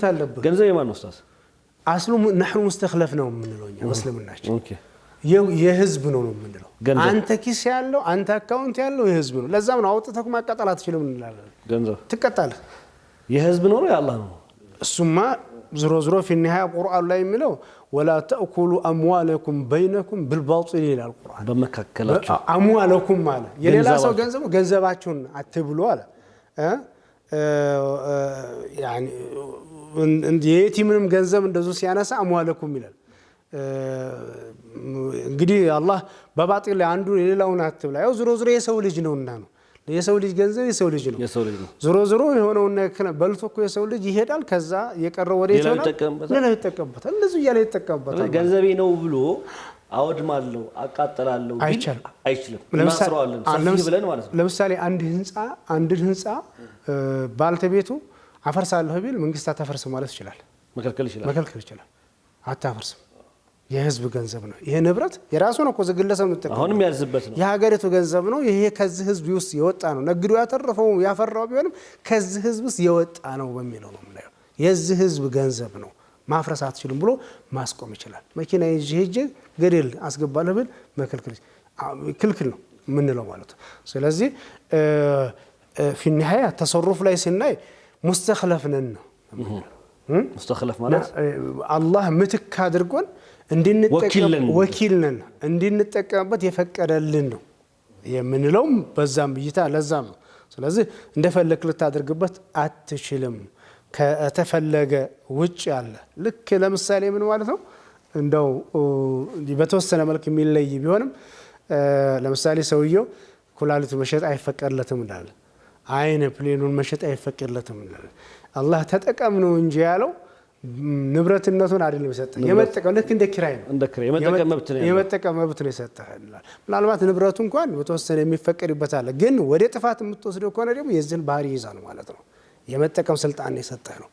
አለብህ። ገንዘብ የማን ነው ኡስታዝ? አስሉ ነህኑ ሙስተኽለፍ ነው የምንለው እኛ ሙስሊምናችን። የህዝብ ነው የምንለው። አንተ ኪስ ያለው አንተ አካውንት ያለው የህዝብ ነው። ለዛም ነው አውጥተህ ማቃጠል አትችልም እንላለን። ገንዘብ ትቀጣለህ። የህዝብ ነው የአላህ ነው? እሱማ ዝሮ ፊኒሃያ ቁርአን ላይ የሚለው ወላ ተእኩሉ አምዋለኩም በይነኩም ብልባጢል ይላል ቁርአን። በመካከላችሁ አምዋለኩም አለ የሌላ ሰው ገንዘባችሁን አትብሉ አለ። ያኒ የየቲምንም ገንዘብ እንደዚሁ ሲያነሳ አምዋለኩም ይላል። እንግዲህ አላህ በባጢል ላይ አንዱ የሌላውን አትብላ። ያው ዝሮ የሰው ልጅ ነውና ነው። የሰው ልጅ ገንዘብ የሰው ልጅ ነው። ዝሮ የሆነውን በልቶ እኮ የሰው ልጅ ይሄዳል። ከዛ የቀረው ወደ ሌላው ይጠቀምበታል። እንደዚህ እያለ ይጠቀምበታል። ገንዘቤ ነው ብሎ አወድማለሁ አቃጥላለሁ አይችልም። ለምሳሌ አንድ ህንፃ ባልተቤቱ አፈርሳለሁ ቢል መንግስት አታፈርስ ማለት ይችላል፣ መከልከል ይችላል። አታፈርስም። የህዝብ ገንዘብ ነው። ይሄ ንብረት የራሱ ነው እኮ ግለሰብ ነው ተጠቅሞ አሁንም ያዝበት ነው። የሀገሪቱ ገንዘብ ነው። ይሄ ከዚህ ህዝብ ውስጥ የወጣ ነው። ነግዶ ያተረፈው ያፈራው ቢሆንም ከዚህ ህዝብ ውስጥ የወጣ ነው በሚለው ነው የምናየው። የዚህ ህዝብ ገንዘብ ነው፣ ማፍረስ አትችልም ብሎ ማስቆም ይችላል። መኪና ይዤ ሄጄ ገደል አስገባለሁ ብል ክልክል ነው የምንለው ማለት ነው። ስለዚህ ፊኒሃያ ተሰሩፍ ላይ ስናይ ሙስተኽለፍ ነን ነው። ሙስተኽለፍ ማለት አላህ ምትክ አድርጎን ወኪል ነን እንድንጠቀምበት የፈቀደልን ነው የምንለውም በዛም ብይታ ለዛም ነው። ስለዚህ እንደፈለክ ልታደርግበት አትችልም። ከተፈለገ ውጭ ያለ ልክ ለምሳሌ ምን ማለት ነው? እንደው በተወሰነ መልክ የሚለይ ቢሆንም ለምሳሌ ሰውየው ኩላሊቱ መሸጥ አይፈቀድለትም እንዳለ፣ አይን ፕሌኑን መሸጥ አይፈቀድለትም እንዳለ አላህ ተጠቀም ነው እንጂ ያለው ንብረትነቱን አይደለም የሰጠህ። የመጠቀም ልክ እንደ ኪራይ ነው፣ የመጠቀም መብት ነው የሰጠህ። ምናልባት ንብረቱ እንኳን በተወሰነ የሚፈቀድበት አለ፣ ግን ወደ ጥፋት የምትወስደው ከሆነ ደግሞ የዚህን ባህሪ ይዛል ማለት ነው። የመጠቀም ስልጣን ነው የሰጠህ ነው።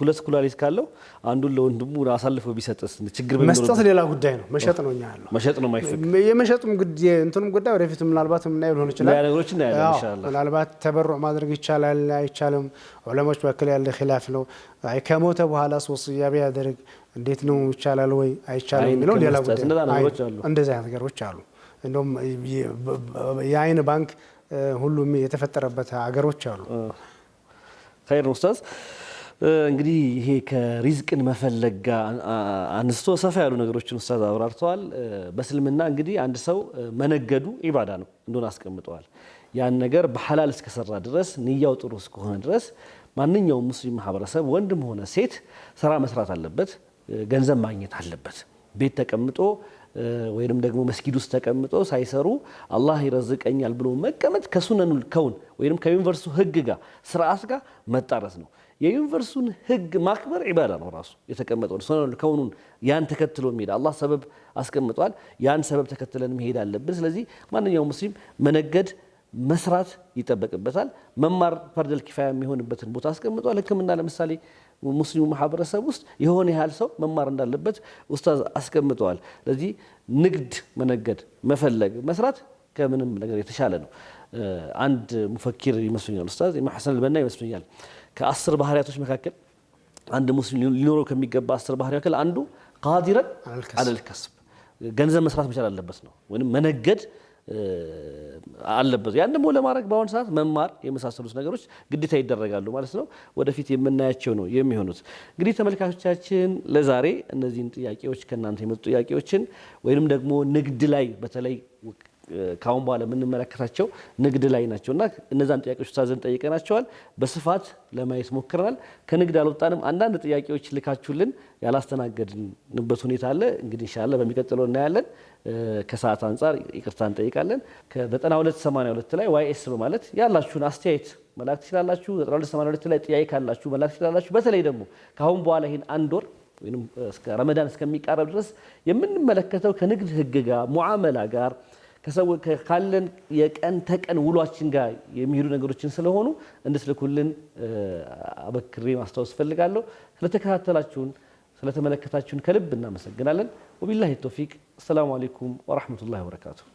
ሁለት ኩላሊት ካለው አንዱን ለወንድሙ አሳልፎ ቢሰጥስ ችግር መስጠት ሌላ ጉዳይ ነው። መሸጥ ነው እኛ ያለው መሸጥ ነው የማይፈቅድ። የመሸጡም እንትኑም ጉዳይ ወደፊት ምናልባት የምናየው ሊሆን ይችላል። ነገሮች እናያለን ኢንሻአላህ። ምናልባት ተበሩዕ ማድረግ ይቻላል አይቻልም፣ ዑለሞች መካከል ያለ ኺላፍ ነው። ከሞተ በኋላ ወሲያ ቢያደርግ እንዴት ነው ይቻላል ወይ አይቻልም የሚለው ሌላ ጉዳይ ነው። እንደዚህ አይነት ነገሮች አሉ። እንደውም የአይን ባንክ ሁሉም የተፈጠረበት ሀገሮች አሉ። ኸይር ነው ኡስታዝ። እንግዲህ ይሄ ከሪዝቅን መፈለግ ጋር አንስቶ ሰፋ ያሉ ነገሮችን ኡስታዝ አብራርተዋል። በእስልምና እንግዲህ አንድ ሰው መነገዱ ኢባዳ ነው እንደሆነ አስቀምጠዋል። ያን ነገር በሐላል እስከሰራ ድረስ ንያው ጥሩ እስከሆነ ድረስ ማንኛውም ሙስሊም ማህበረሰብ ወንድም ሆነ ሴት ስራ መስራት አለበት፣ ገንዘብ ማግኘት አለበት። ቤት ተቀምጦ ወይንም ደግሞ መስጊድ ውስጥ ተቀምጦ ሳይሰሩ አላህ ይረዝቀኛል ብሎ መቀመጥ ከሱነኑል ከውን ወይንም ከዩኒቨርሱ ህግ ጋር ስርዓት ጋር መጣረስ ነው። የዩኒቨርሱን ህግ ማክበር ዒባዳ ነው። ራሱ የተቀመጠው ሱነኑል ከውኑን ያን ተከትሎ መሄድ አላህ ሰበብ አስቀምጧል። ያን ሰበብ ተከትለን መሄድ አለብን። ስለዚህ ማንኛውም ሙስሊም መነገድ መስራት ይጠበቅበታል። መማር ፈርደል ኪፋያ የሚሆንበትን ቦታ አስቀምጧል። ሕክምና ለምሳሌ ሙስሊሙ ማህበረሰብ ውስጥ የሆነ ያህል ሰው መማር እንዳለበት ኡስታዝ አስቀምጠዋል። ስለዚህ ንግድ፣ መነገድ፣ መፈለግ፣ መስራት ከምንም ነገር የተሻለ ነው። አንድ ሙፈኪር ይመስሉኛል ኡስታዝ ኢማም ሐሰን አልበና ይመስሉኛል ከ10 ባህሪያቶች መካከል አንድ ሙስሊም ሊኖረው ከሚገባ 10 ባህሪያት መካከል አንዱ ቃዲረን አለል ከስብ ገንዘብ መስራት መቻል አለበት ነው ወይም መነገድ አለበት። ያን ደግሞ ለማድረግ በአሁኑ ሰዓት መማር የመሳሰሉት ነገሮች ግዴታ ይደረጋሉ ማለት ነው። ወደፊት የምናያቸው ነው የሚሆኑት። እንግዲህ ተመልካቾቻችን ለዛሬ እነዚህን ጥያቄዎች ከእናንተ የመጡ ጥያቄዎችን ወይንም ደግሞ ንግድ ላይ በተለይ ካሁን በኋላ የምንመለከታቸው ንግድ ላይ ናቸውና እነዛን ጥያቄዎች ኡስታዝን ጠይቀናቸዋል። በስፋት ለማየት ሞክረናል። ከንግድ አልወጣንም። አንዳንድ ጥያቄዎች ልካችሁልን ያላስተናገድንበት ሁኔታ አለ። እንግዲህ ኢንሻአላህ በሚቀጥለው እናያለን። ከሰዓት አንፃር ይቅርታ እንጠይቃለን። ከ9282 ላይ ዋይኤስ በማለት ያላችሁን አስተያየት መላክ ትችላላችሁ። 9282 ላይ ጥያቄ ካላችሁ መላክ ትችላላችሁ። በተለይ ደግሞ ካሁን በኋላ ይሄን አንድ ወር ወይም እስከ ረመዳን እስከሚቃረብ ድረስ የምንመለከተው ከንግድ ህግ ጋር ሙዓመላ ጋር ከሰው ካለን የቀን ተቀን ውሏችን ጋር የሚሄዱ ነገሮችን ስለሆኑ እንድትልኩልን አበክሬ ማስታወስ ፈልጋለሁ። ስለተከታተላችሁን ስለተመለከታችሁን ከልብ እናመሰግናለን። ወቢላሂ ተውፊቅ። አሰላሙ አለይኩም ወራህመቱላሂ ወበረካቱሁ።